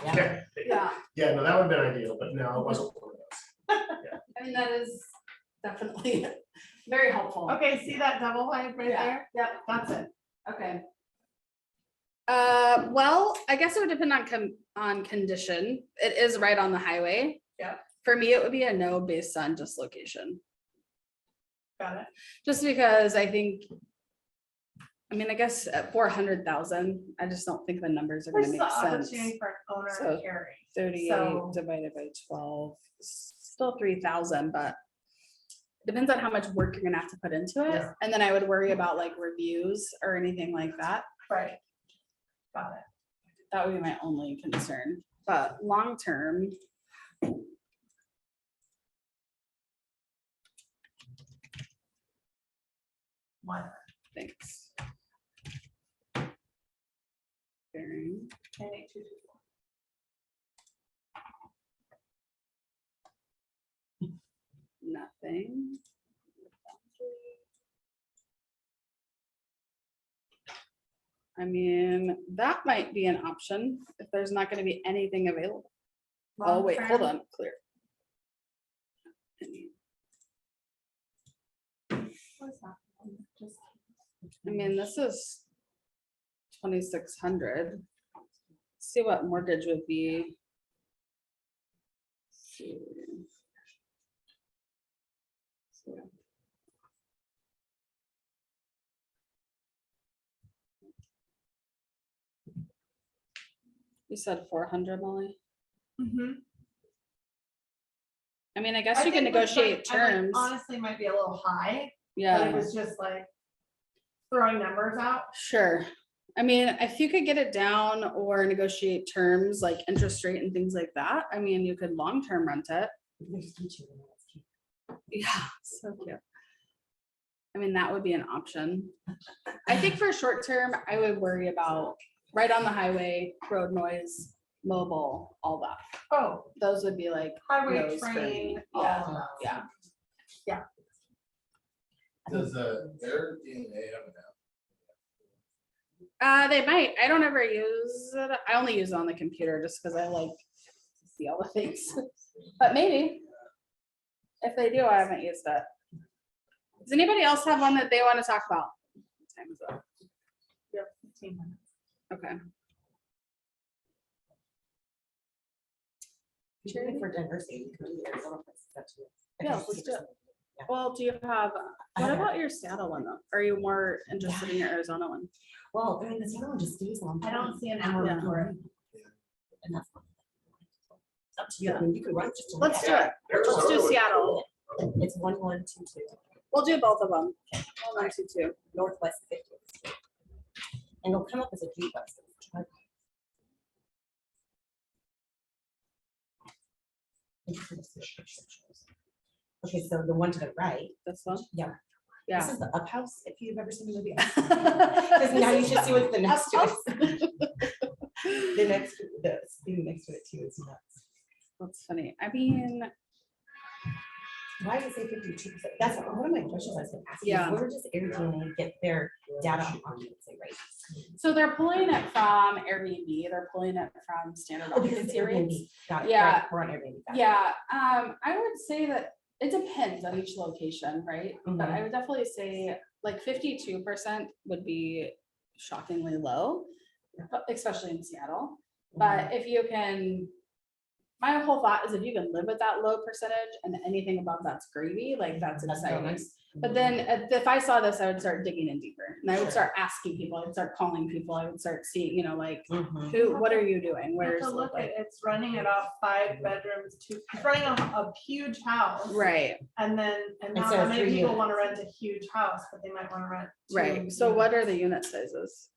Yeah, Yeah. yeah, no, that would have been ideal, but no, it wasn't one of those. I mean, that is definitely very helpful. Okay, see that double wide right Yeah. there? Yep. That's it. Okay. Well, I guess it would depend on condition. It is right on the highway. Yeah. For me, it would be a no based on just location. Got it. Just because I think, I mean, I guess at 400,000, I just don't think the numbers are gonna There's make the sense. opportunity for an owner So, to carry. 38 So- divided by 12, still 3,000, but depends on how much work you're gonna have to put into it. Yeah. And then I would worry about like reviews or anything like that. Right. Got it. That would be my only concern, but long-term. Why not? Thanks. Bearing. 10,824. Nothing. I mean, that might be an option if there's not gonna be anything available. Oh, wait, hold Long-term, on, clear. what is that? Just- I mean, this is 2,600. See what mortgage would be. See. So, you said 400, Molly? Mhm. I mean, I guess I you can think with, like, negotiate I, like, terms. Honestly, might be a little high, but it Yeah, was just like throwing numbers out. sure. I mean, if you could get it down or negotiate terms like interest rate and things like that, I mean, you could long-term rent it. There's teacher in that's cute. Yeah, so cute. I mean, that would be an option. I think for short term, I would worry about right on the highway, road noise, mobile, all that. Oh, Those would be like, highway no's for me. train, all Yeah, of that. yeah. Does Airbnb have an app? They might. I don't ever use it. I only use it on the computer just because I like to see all the things. But maybe. If they do, I haven't used it. Does anybody else have one that they want to talk about? What time is it? Yep, 15 minutes. Okay. Usually for diversity, we could do Arizona places, that's too. Yeah, let's do it. Well, do you have, I what have about your Seattle one though? Are you more interested in your Arizona one? Well, I mean, this other one just stays long. I don't see an And we're app for it. recording. And that's fine. It's up to you. I mean, you can run just. a Let's do minute. it. Let's do Seattle. It's 1122 We'll do both of them. 1, 2, 2. Northwest 50th. And it'll come up as a G bus. Okay, so the one to the right, This one? yeah. Yeah. This is the Up House, if you've ever seen the movie. Because now you should see what's the next to it. The next, the next to it too is nuts. That's funny. I mean, Why did it say 52%? That's one of my questions I was gonna ask. You. Yeah. Where does Airbnb get their data on occupancy rates? So they're pulling it from Airbnb, they're pulling it from standard Oh, because it's occupancy rates. Airbnb. Got it. Yeah. Right, we're on Airbnb. Got it. Yeah, I would say that it depends on each location, right? But Mhm. I would definitely say like 52% would be shockingly low, but especially in Seattle. But if you can, my whole thought is if you can live with that low percentage and anything above that's gravy, like that's That's so exciting. nice. But then if I saw this, I would start digging in deeper and I would start asking people, I would start calling people, I would start seeing, like, Mhm. what are you doing? You have Where's to the, look at, like, it's running it off 5 bedrooms, it's running a huge house. right, And not Instead how of many 3 people wanna units. rent a huge house, but they might wanna rent. 2 right. So what are the units. unit sizes?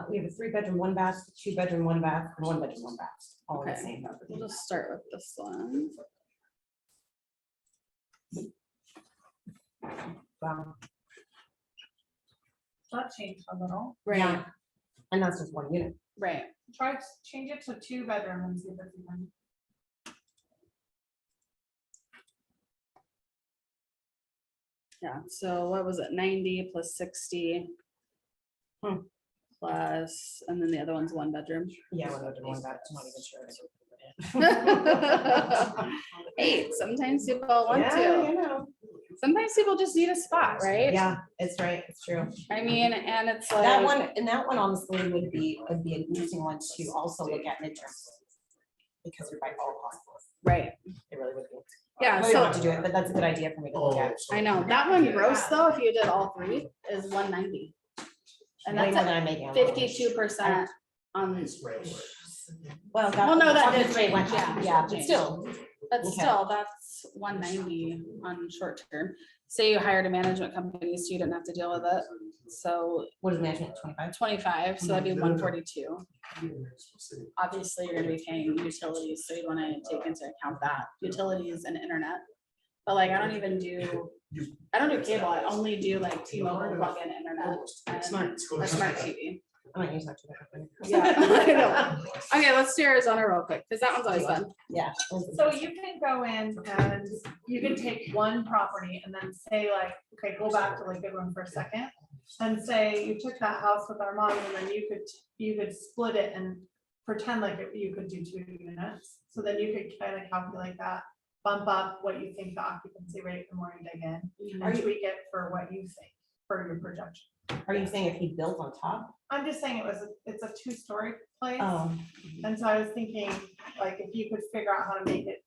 We have a 3-bedroom, 1 bath, 2-bedroom, 1 bath, and 1-bedroom, 1 bath, all in the Okay. same property. We'll just start with this one. Wow. That changed a little. Right, Yeah. And that's just 1 unit. right. Try to change it to 2 bedroom and see if it's even. Yeah, so what was it, 90 plus 60? Hmm. Plus, and then the other one's 1 bedroom. Yeah, 1 bedroom, 1 bath, I'm not even sure. Hey, sometimes people want Yeah, to. you know. Sometimes people just need a spot, right? Yeah, it's right, it's true. I mean, and it's like. That one honestly would be an interesting one to also look at midterms. Because you're by all possible. Right, It really would be. yeah, We don't have so to do it, but that's a good idea for me to look at. I know, that one gross though, if you did all 3, is 190. And Way that's more at than I'm making. on my own. 52% on, It's regular. Well, Well, no, that did occupancy change, went yeah, up, yeah, but change. still. but Okay. still, that's 190 on short term. Say you hired a management company, so you didn't have to deal with it. So What is management, 25? 25, so that'd be 142. Obviously, you're gonna be paying utilities, so you wanna take into account that, utilities and internet. But like, I don't even do, I don't do cable, I only do like T-Mobile plug-in internet and a smart TV. I might use that too. Yeah, I know. Okay, let's do Arizona real quick, because that one's always fun. Yeah. So you can go in and you can take one property and then say like, okay, go back to like Goodwin for a second. And say you took that house with Armand and then you could split it and pretend like you could do 2 units. So then you could kind of calculate that, bump up what you think the occupancy rate the more you dig in. And tweak it for what you think for your projection. Are you saying if he built on top? I'm just saying it's a 2-story place. Oh, And so I was thinking, like, if you could figure out how to make it,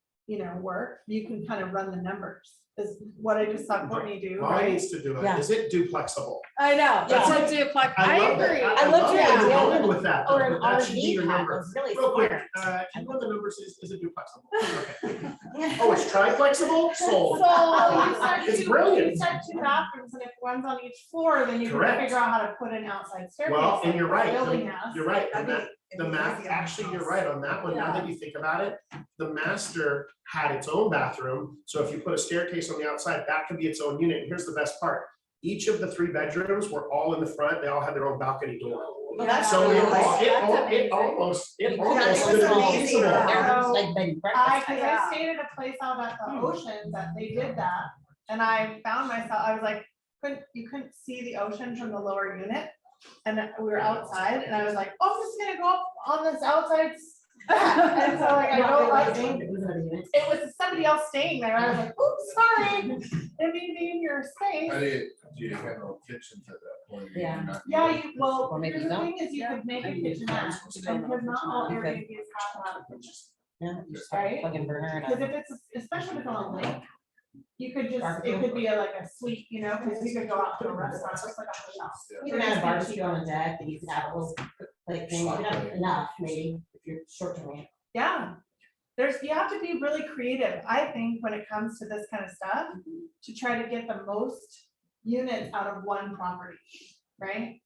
work, you can kind of run the numbers, is what I just saw Courtney do, Molly right? needs to do it. Yeah. Is it duplexable? I know, That's that's a duplex, I love that. agree. I love love that your you're idea. going with that. or though, an but that should be RV your pad number. was really Real quick, smart. can you run the numbers, is it duplexable? Okay. Oh, it's triplexible? Sold. So you said It's 2 brilliant. you said 2 bathrooms, and if one's on each floor, then you can Correct. figure out how to put an outside staircase. Well, and like you're the right, Building has. you're right, and That'd that, the math, actually, you're right on that one, now that you think about it, the master had its own bathroom, so if you put a staircase on the outside, that could be its own unit, and here's the best part. Each of the 3 bedrooms were all in the front, they all had their own balcony door. Well, that's So it really al- nice. it That's al- it amazing. almost, it You almost could could do have been amazing. feasible. They're like bed and breakfast. Cause Yeah. I stayed at a place out at the ocean that they did that, and I found myself, I was like, you couldn't see the ocean from the lower unit. And we were outside, and I was like, oh, I'm just gonna go up on this outside. And so like, I go like, it was somebody else staying there, I was like, oops, sorry, didn't mean to be in your space. Do you have no kitchens at that point? You're Yeah. not- Yeah, well, Or maybe here's the don't. thing is you could make a kitchenette, and because not all Airbnbs have that, Yeah, you just Right? plug in burner and because a- if it's, especially if it's on a lake. You could just, it Barbecue. could be like a suite, because you could go out to a restaurant, just like a hotel. You can have a barbecue on the deck, and you can have a little, like, thing, you can have enough, maybe, if you're short term. Yeah, you have to be really creative, I think, when it comes to this kind of stuff, to try to get the most units out of one property, right?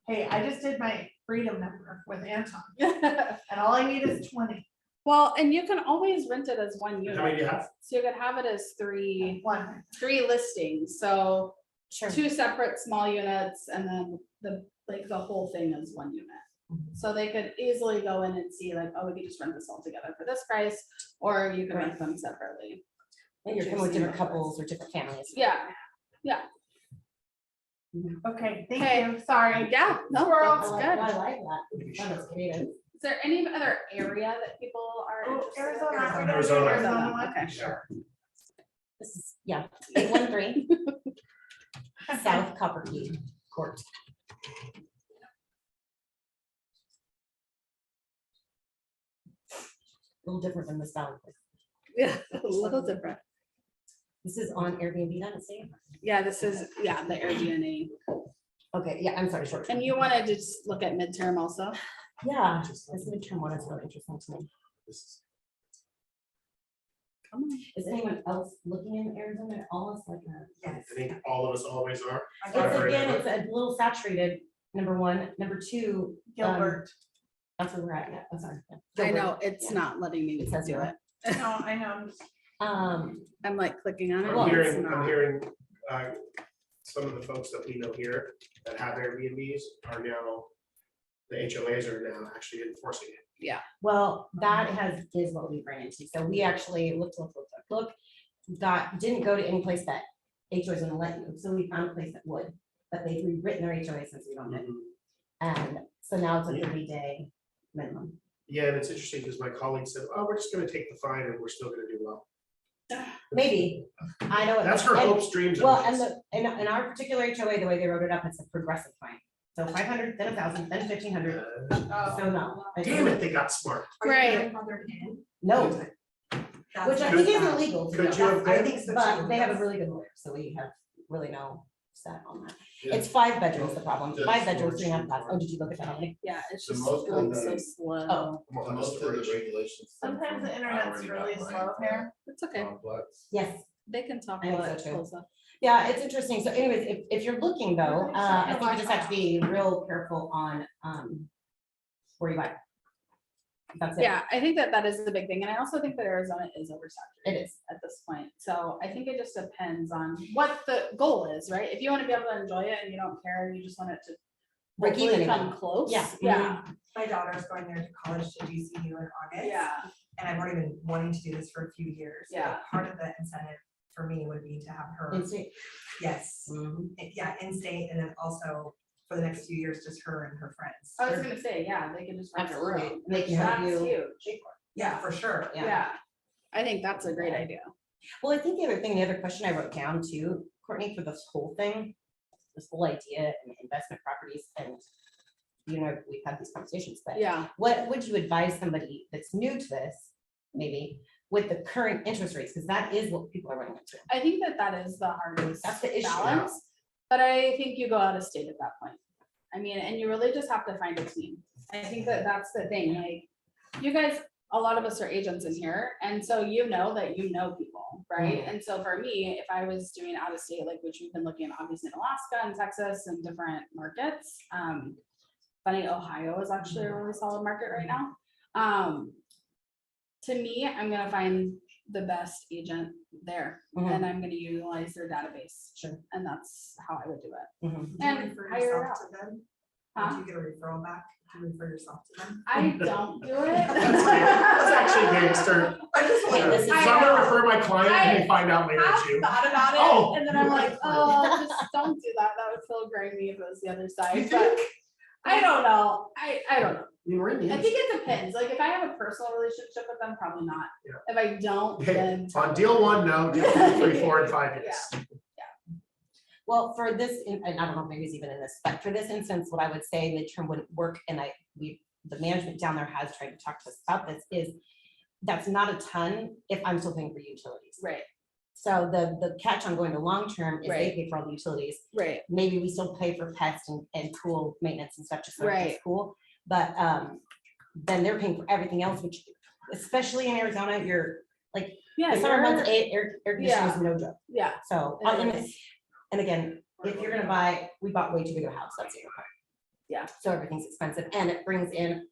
Hey, I just did my freedom number with Anton, and all I need is 20. Well, and you can always rent it as 1 How many unit, do you have? so you could have it as 3 One. listings, so Sure. 2 separate small units, and then the whole thing is 1 unit. So they could easily go in and see like, oh, we could just rent this all together for this price, or you can rent them separately. You're coming with different couples or different families. Yeah, Okay, Okay. thank you, sorry. yeah, no, Squirrel. that's I like good. I like that. That is creative. Is there any other area that people are Oh, interested in? Arizona. we're doing Arizona. Arizona one. Okay. Sure. This is, yeah, 813 South Copper Key Court. A little different than this down. Yeah, a little different. This is on Airbnb, then, see? Yeah, this is, yeah, the Airbnb. Okay, yeah, I'm sorry, short. And you wanted to just look at midterm also? Yeah, this midterm one is really interesting to me. Come on. Is anyone else looking in Arizona? Almost like a. Yes. I think all of us always are. I It's got it. again, it's a little saturated, number one. Number two, Gilbert. that's where we're at. Yeah, I'm sorry. I Gilbert. know, it's Yeah. not letting me It says do no. it. No, I know. I'm like clicking on it. Well, I'm it's hearing, I'm not. hearing, some of the folks that we know here that have Airbnbs are now, the HOAs are now actually enforcing it. Well, that is what we ran into. So we actually looked, didn't go to any place that HOAs wouldn't let you. So we found a place that would, but they've rewritten their HOA since we don't know. And so now it's a 30-day minimum. Yeah, and it's interesting because my colleague said, oh, we're just gonna take the fine and we're still gonna do well. Maybe, I know. That's her and- hopes, dreams. and Well, and wishes. in our particular HOA, the way they wrote it up, it's a progressive fine. So 500, then 1,000, then 1,500. So no. Damn it, they got smart. Are you Right. grandfathered in? No, That's which I what think is it's illegal. to Could be you honest. have I been? think so But too. they have a That's- really good lawyer, so we have really no set on that. Yeah. It's 5 bedrooms, the problem. Does 5 bedrooms, storage 3.5 baths. require- Oh, did you look at that already? Yeah, it's So just most of going so the- slow. Oh. Most of the regulations. Sometimes the internet's really slow here. It's okay. Complex. Yes, They can talk I think about it so too. closer. yeah, it's interesting. So anyways, if you're looking though, I think you just have to be real careful on where you buy. That's it. Yeah, I think that is the big thing. And I also think that Arizona is It oversaturated is. at this point. So I think it just depends on what the goal is, right? If you want to be able to enjoy it and you don't care, and you just want it to Break hopefully even come even. close. Yeah. Yeah, My daughter's going there to college to GCU in August. yeah, And I've already been wanting to do this for a few years. So Yeah. Part of the incentive for me would be to have her, In-state. yes, Mhm. yeah, in-state, and then also for the next few years, just her and her friends. I was gonna say, yeah, they can just rent a Absolutely. room. And they can help That's you. huge. Yeah, for sure. Yeah. Yeah, I think that's a great idea. Well, I think the other question I wrote down too, Courtney, for this whole thing, this whole idea and investment properties, and you know, we've had these conversations, but Yeah, what would you advise somebody that's new to this, maybe, with the current interest rates? Because that is what people are running into. I think that is the hardest That's the issue. balance. But I think you go out of state at that point. I mean, and you really just have to find a team. I think that's the thing, like, you guys, a lot of us are agents in here, and so you know that you know people, right? And so for me, if I was doing out of state, like, which we've been looking at, obviously in Alaska and Texas and different markets. Funny, Ohio is actually a really solid market right now. To me, I'm gonna find the best agent there, Mhm. and I'm gonna utilize their database. Sure. And that's how I would do it. Mhm. Do you And refer hire it yourself out. to them? Huh? Do you get a referral back? Do you refer yourself to them? I don't do it. That's actually gangster. I just Hey, wonder. listen, So I'm gonna refer my client and they find out later I've it's you. thought about Oh. it, and then I'm like, oh, just don't do that. That would feel grimy if it was the other side, but I don't know. I don't know. I mean, we're in the I think it depends. Like, if I have a personal relationship with them, probably not. Yeah. If I don't, Hey, then. on deal 1, no, deal 2, 3, 4, and 5, yes. Well, for this, and I don't know if maybe it's even in this, but for this instance, what I would say midterm wouldn't work, and the management down there has tried to talk to us about this, is that's not a ton if I'm still paying for utilities. Right, So the catch on going to long-term is they Right. pay for all the utilities. right. Maybe we still pay for pest and pool maintenance and stuff, just so Right. it's cool. But then they're paying for everything else, which especially in Arizona, you're like, Yeah. the summer months, you're- air conditioning is no joke. Yeah. So, It and is. again, if you're gonna buy, we bought way too big of a house, that's the other part. Yeah. So everything's expensive, and it brings in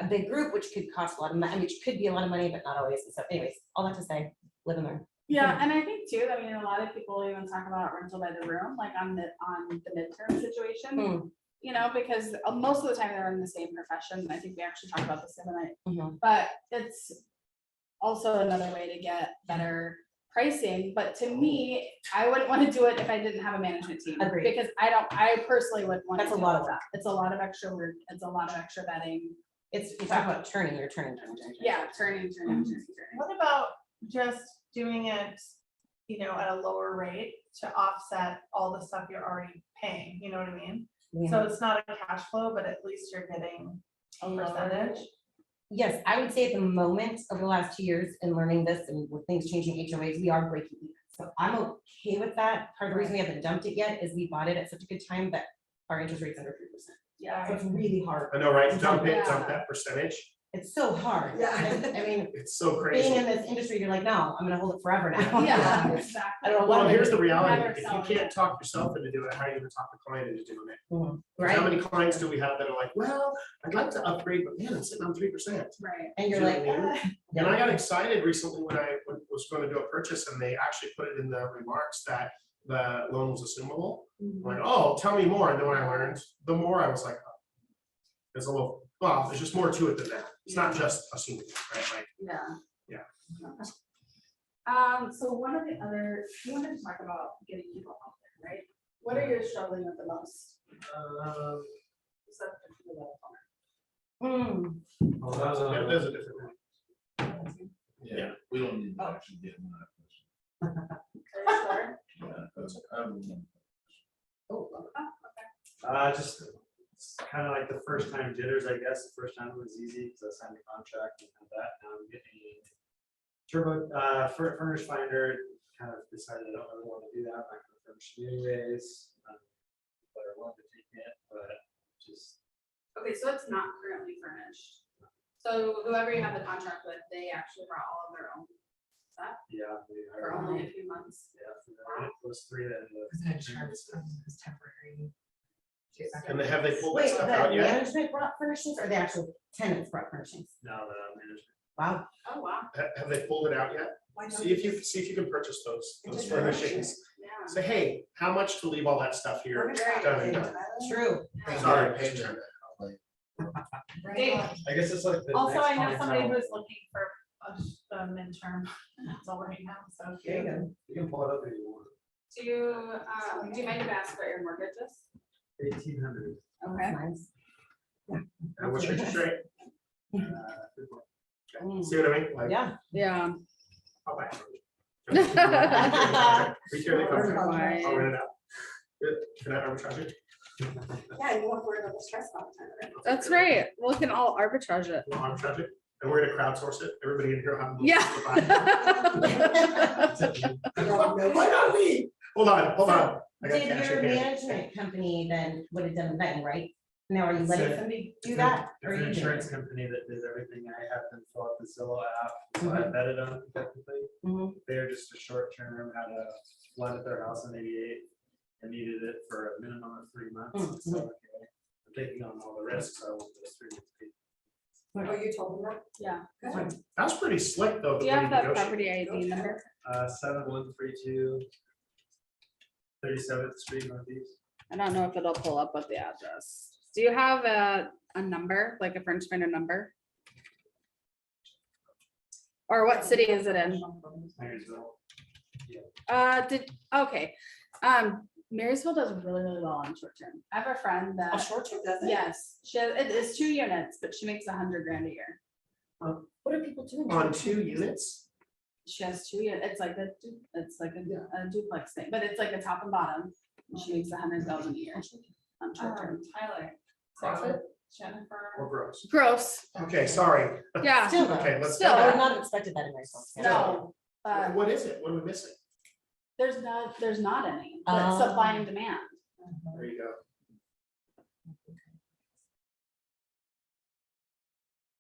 a big group, which could cost a lot of money, which could be a lot of money, but not always. So anyways, all that to say, live and learn. Yeah, and I think too, I mean, a lot of people even talk about rental by the room, like on the midterm situation. Hmm. You know, because most of the time they're in the same profession. I think we actually talked about this the other night. Mhm. But it's also another way to get better pricing, but to me, I wouldn't want to do it if I didn't have a management team. Agreed. Because I personally wouldn't want to That's a do lot all of that. It's a lot of extra work. It's a lot of extra vetting. It's, you talk about turning, you're turning. Yeah, turning. What about just doing it, you know, at a lower rate to offset all the stuff you're already paying, you know what I mean? So it's not a cash flow, but at least you're getting a percentage. Yes, I would say at the moment over the last 2 years and learning this and with things changing HOAs, we are breaking even. So I'm okay with that. Part of the reason we haven't dumped it yet is we bought it at such a good time that our interest rate's under 3%. Yeah. So it's really hard. I know, right? Dump Yeah. that percentage. It's so hard. Yeah. I mean, It's so being crazy. in this industry, you're like, no, I'm gonna hold it forever now. Yeah, I exactly. don't know Well, what. here's the reality. Never If you sell it. can't talk yourself into doing it, how are you gonna talk the client into doing it? 'Cause Right, how many clients do we have that are like, well, I'd like to upgrade, but man, I'm sitting on 3%. Right. and you're Do you like, know what I mean? "Ah." And I got excited recently when I was going to do a purchase and they actually put it in the remarks that the loan was assumable. I'm like, oh, tell me more. And then when I learned, the more I was like, oh, there's a little, well, there's just more to it than that. It's not just assuming, right? Like, Yeah. Yeah. So one of the other, you wanted to talk about getting people out there, right? What are you struggling with the most? Except for the level farmer. there's a different. Yeah, we don't need to actually get into that question. Are you sure? Yeah, that's, I don't know. Just kind of like the first time jitters, I guess. The first time it was easy because I signed the contract and had that. Now I'm getting turbo, furnish finder, kind of decided I don't really want to do that. I'm not going to furnish it anyways. But I wanted to take it, but just, Okay, so it's not currently furnished. So whoever you have the contract with, they actually brought all of their own stuff yeah. for only a few months. Those three that. Was an insurance company was temporary. And have they pulled that Wait, the stuff out yet? management brought furnishings or the actual tenants brought furnishings? Now the management. Wow. Oh, wow. Have they pulled it out yet? Why don't See if you can purchase those Just furnishings. Yeah. Say, hey, how much to leave all that stuff here? Done and done. True. Sorry. Dave, I guess it's like. the also, next I know somebody clientele. who's looking for a midterm, that's all right now, so. There you go. You can pull it up if you want. Do you mind if I ask what your mortgage is? 1,800. Okay. Nice. And what's your interest rate? Mm. See what I mean? Like, Yeah. Yeah. I'll buy it. We carry the contract. I'll rent it out. Good. Can I arbitrage it? Yeah, you won't worry about the stress all the time, right? That's right. We can all arbitrage it. We'll arbitrage it, and we're gonna crowdsource it. Everybody in here. have- Yeah. Why not me? Hold on. I got Did cash your in hand. management company then would have done vetting, right? Now, are you letting So, somebody do It's that? an- or It's are an you doing insurance it? company that does everything. I have them fill out the Zillow app, so I vetted them technically. Mhm. They're just a short term, had a flood at their house in '88 and needed it for a minimum of 3 months. So, okay, I'm taking on all the risks, so I want those 3 months. paid. Oh, you told them that? Yeah. Good. That's pretty slick, though. Do the you way have that negotiate. property ID number? 7132 37th Street Northeast. I don't know if it'll pull up with the address. Do you have a number, like a French finder number? Or what city is it in? Marysville. Okay, Marysville does really, really well on short term. I have a friend A that, short term, does it? yes, it is 2 units, but she makes $100,000 a year. What are people doing? On 2 units? She has 2 units, it's like a duplex thing, but it's like a top and bottom. And she makes $100,000 a year on short term. Tyler. Profit Jennifer. or gross? Gross, Okay, sorry. yeah, Still, though. Okay, let's. Still. I would not have expected that in myself. no, What is it? What are we missing? there's not any, but supply and demand. There you go.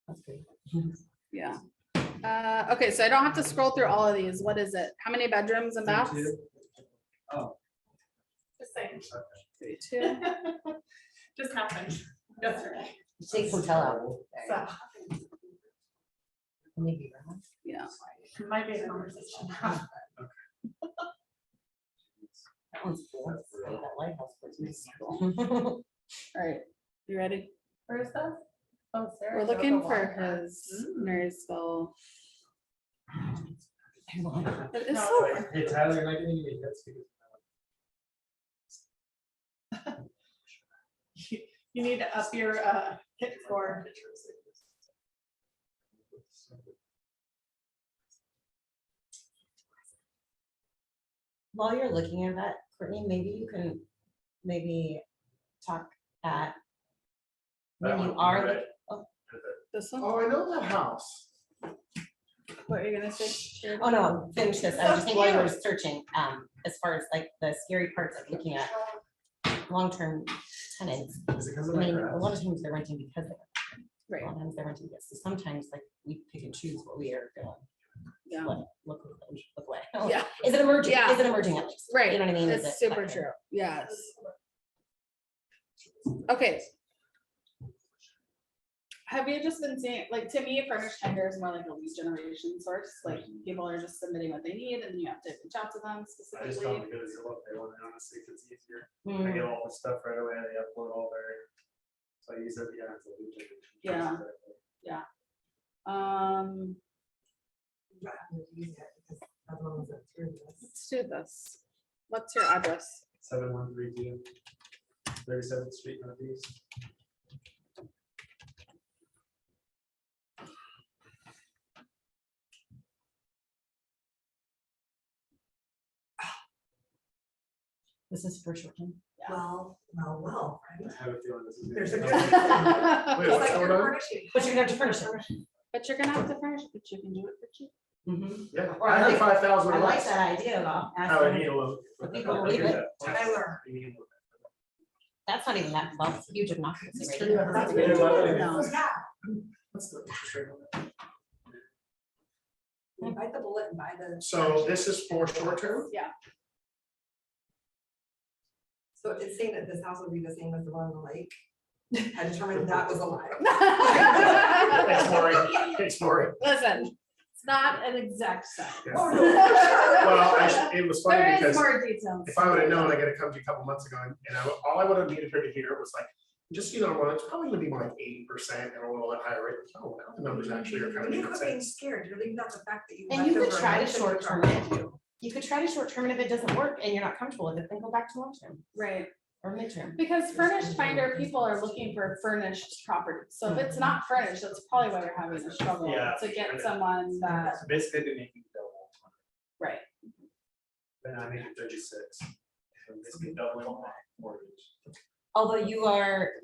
That's great. Yeah. Okay, so I don't have to scroll through all of these. What is it? How many bedrooms and baths? 32. Oh. Just saying. 32. Just happened. Yesterday. Take hotel out. So, Maybe, right? Yeah. might be a conversation. That one's cool. That lighthouse person's cool. All right, you ready? Where's that? Oh, Sarah. We're looking for his Marysville. It is No, so. Like, hey Tyler, am I getting any hits? You need to up your hit score. While you're looking at that, Courtney, maybe you can talk at when you are, This one? Oh, I know that house. What are you gonna say? oh no, finish this. I was just thinking while you were searching, as far as like the scary parts of looking at long-term tenants. Is it because I of my mean, a grass? lot of times they're renting because they. Right. A lot of times they're renting because, so sometimes like we pick and choose what we are gonna Yeah. look away. Yeah. Is it emerging? Yeah. Is it emerging at least? Right. You know what I mean? Is It's it super like- true. Yes. Okay. Have you just been seeing, like, to me, furnished finder is more like a lead generation source, like, people are just submitting what they need, and you have to reach out to them I just specifically. don't because they want to honestly, it's easier. I Mm. get all the stuff right away, they upload all their. So I use it, yeah. It's a lead generation. Yeah. Let's do this. What's your address? 7132 37th Street Northeast. This is for short term. Well, right? I have a feeling this is. There's a gonna difference. Wait, It's what's like going you're on? furnishing. But you're gonna have to furnish it. But you're gonna have to furnish, but you can do it for cheap. Mhm. Yeah, Or I I have like- 5,000 I or like less. that idea of I would need asking, a little. For people to leave it. Tyler. that's not even that, well, it's huge of an occupancy Just rate. turn that That's around. really low. No. What's the interest rate on that? Bite the bullet and buy the. So this is for short term? So it's saying that this house would be the same as the one on the lake. I determined that was a lie. Thanks, Lori. Thanks, Lori. Listen, it's not an exact science. Yeah. Oh, no, for sure. Well, it was funny There is because more details. if I would have known, I gotta come to you a couple months ago, and all I would have needed her to hear was like, just, you know, well, it's probably gonna be more like 80% and a little bit higher rate. Oh, now the numbers actually are kind of You making quit being sense. scared, you're leaving out the fact that you. And you left could over try a to bunch of short term stuff. it. You could try to short term, and if it doesn't work and you're not comfortable with it, then go back to long term Right, or midterm. because furnished finder, people are looking for furnished properties, so if it's not furnished, that's probably why you're having a struggle Yeah. to get someone that, So basically, they make you double. right. Then I make it 36. So basically doubling my mortgage. Although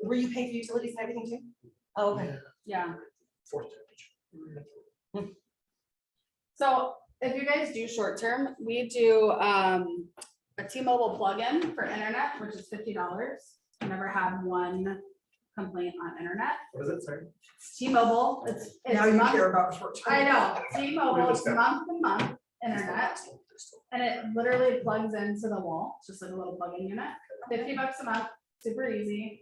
were you paying for utilities and everything too? Oh, okay. Yeah, Fourth temperature. so if you guys do short term, we do a T-Mobile plug-in for internet, which is $50. I never had one complaint on internet. What is it, sorry? It's T-Mobile, it's Now you month- care about short term. I know, T-Mobile, We it's just month to month internet, and it literally plugs into the wall, it's just like a little plug-in unit. $50 a month, super easy,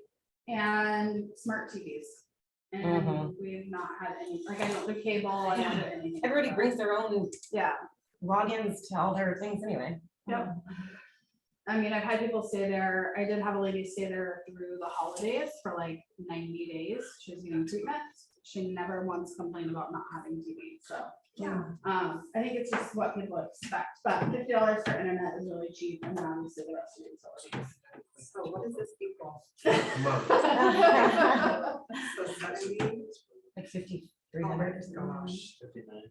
and smart TVs. And Mhm. we've not had any, like, I know the cable, I don't have anything. Everybody brings their own Yeah, logins to all their things anyway. yep. I mean, I've had people stay there, I did have a lady stay there through the holidays for like 90 days, she was getting treatment. She never once complained about not having TV, so. Yeah. I think it's just what people expect, but $50 for internet is really cheap, and then obviously the rest of the utilities. So what is this equal? Month. So 70? Like 5,300 or something. Gosh. 59.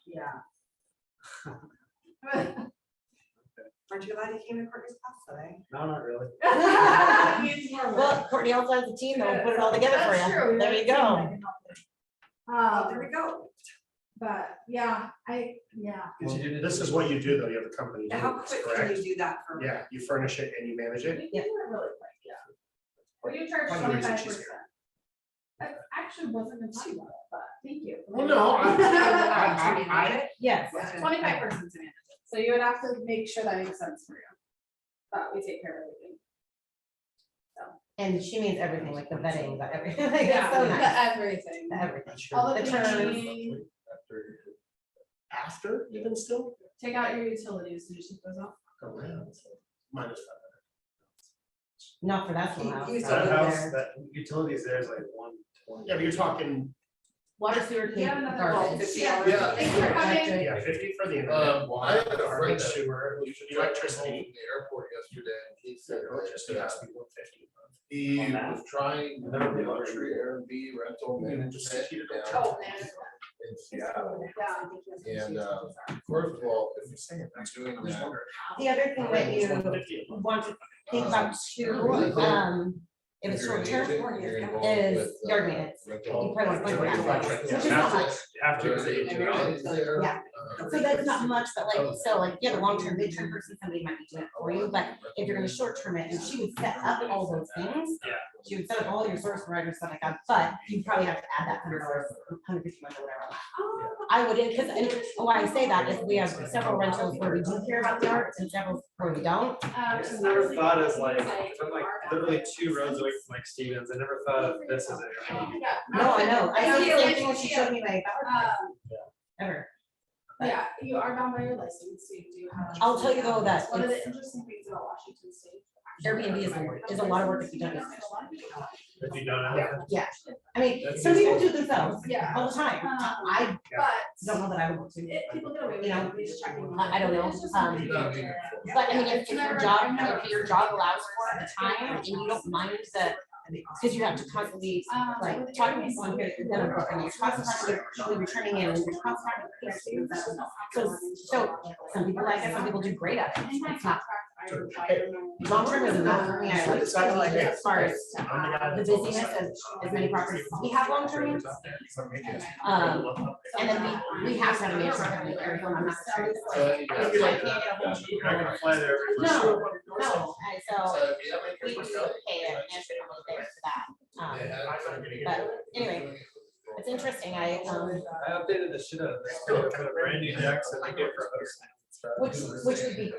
Yeah. Aren't you glad you came to Courtney's class today? No, not really. Needs more work. Well, Courtney also has a team that will put it all together for That's true, you. There we you have a team that go. can help you. Oh, there we go. But yeah, Well, this is what you do, though, you have a company. Now, how doing this, quick can correct? you do that for? Yeah, you furnish it and you manage it. we do it really quick, yeah. We do charge Part of the reason 25%. she's here. I actually wasn't gonna talk about it, but thank you. Well, no, I, Yes. 25% to manage it, so you would have to make sure that makes sense for you. But we take care of everything. And she means everything, like the vetting, the everything. Like, Yeah, it's so nice. everything. The everything. All the The terms. cleaning, after even still? take out your utilities, and you should those off. Oh, man. Minus Not for that You- one. you That still live house, there. that utilities there is like 120. Yeah, but you're talking water sewer. Yeah, another garbage. Yeah. Thank you for coming. Yeah, 50 for the internet. I had a Garbage, friend that sewer, was driving home electricity. from the airport yesterday, and he said Electricity that has to be 150 a month. he On that? was trying I've never been luxury Airbnb rental management. Oh, man. And, first of all, if you're saying that's doing that. The other thing that you want to think about too, if it's short term, is yard maintenance. You probably want to budget that, which is not much. After they do it. Yeah. So that's not much, but like, so like, yeah, the long-term, mid-term person, somebody might be doing it for you, but if you're gonna short-term it, and she would set up all those things. Yeah. She would set up all your source providers, stuff like that, but you probably have to add that $100, $150 or whatever. I would, because, and why I say that is we have several rentals where we do care about the art and several where we don't. I just never thought as like, I'm like literally 2 roads away from like Stevens, I never thought of this as a. No, I know, I said the same thing when she showed me my ever. Yeah, you are bound by your license, so you do have. I'll tell you though that One of the it's- interesting things about Washington State. Airbnb is a lot of work if you don't. If you don't have. Yeah, I mean, some people do it themselves Yeah. all the time. I But don't know that I would want to. people get away with You know, it, just checking. I don't know, It's just- But I mean, if your job, if your job allows for it at the time and you don't mind the, because you have to constantly like talking to someone here, you're gonna book and you're constantly returning in and you're constantly. So some people like it, some people do great at it. It's not. Long term is not for me. I like as far as the busyness as many properties we have long term. And then we have to have a major company every one. I'm not sure. I can't get a whole. You're not gonna fly there every. No, no, and so we do pay an extra couple of days for that. But anyway, it's interesting. I I updated the shit out of this, put a brand new decks that I get for hosting. which would be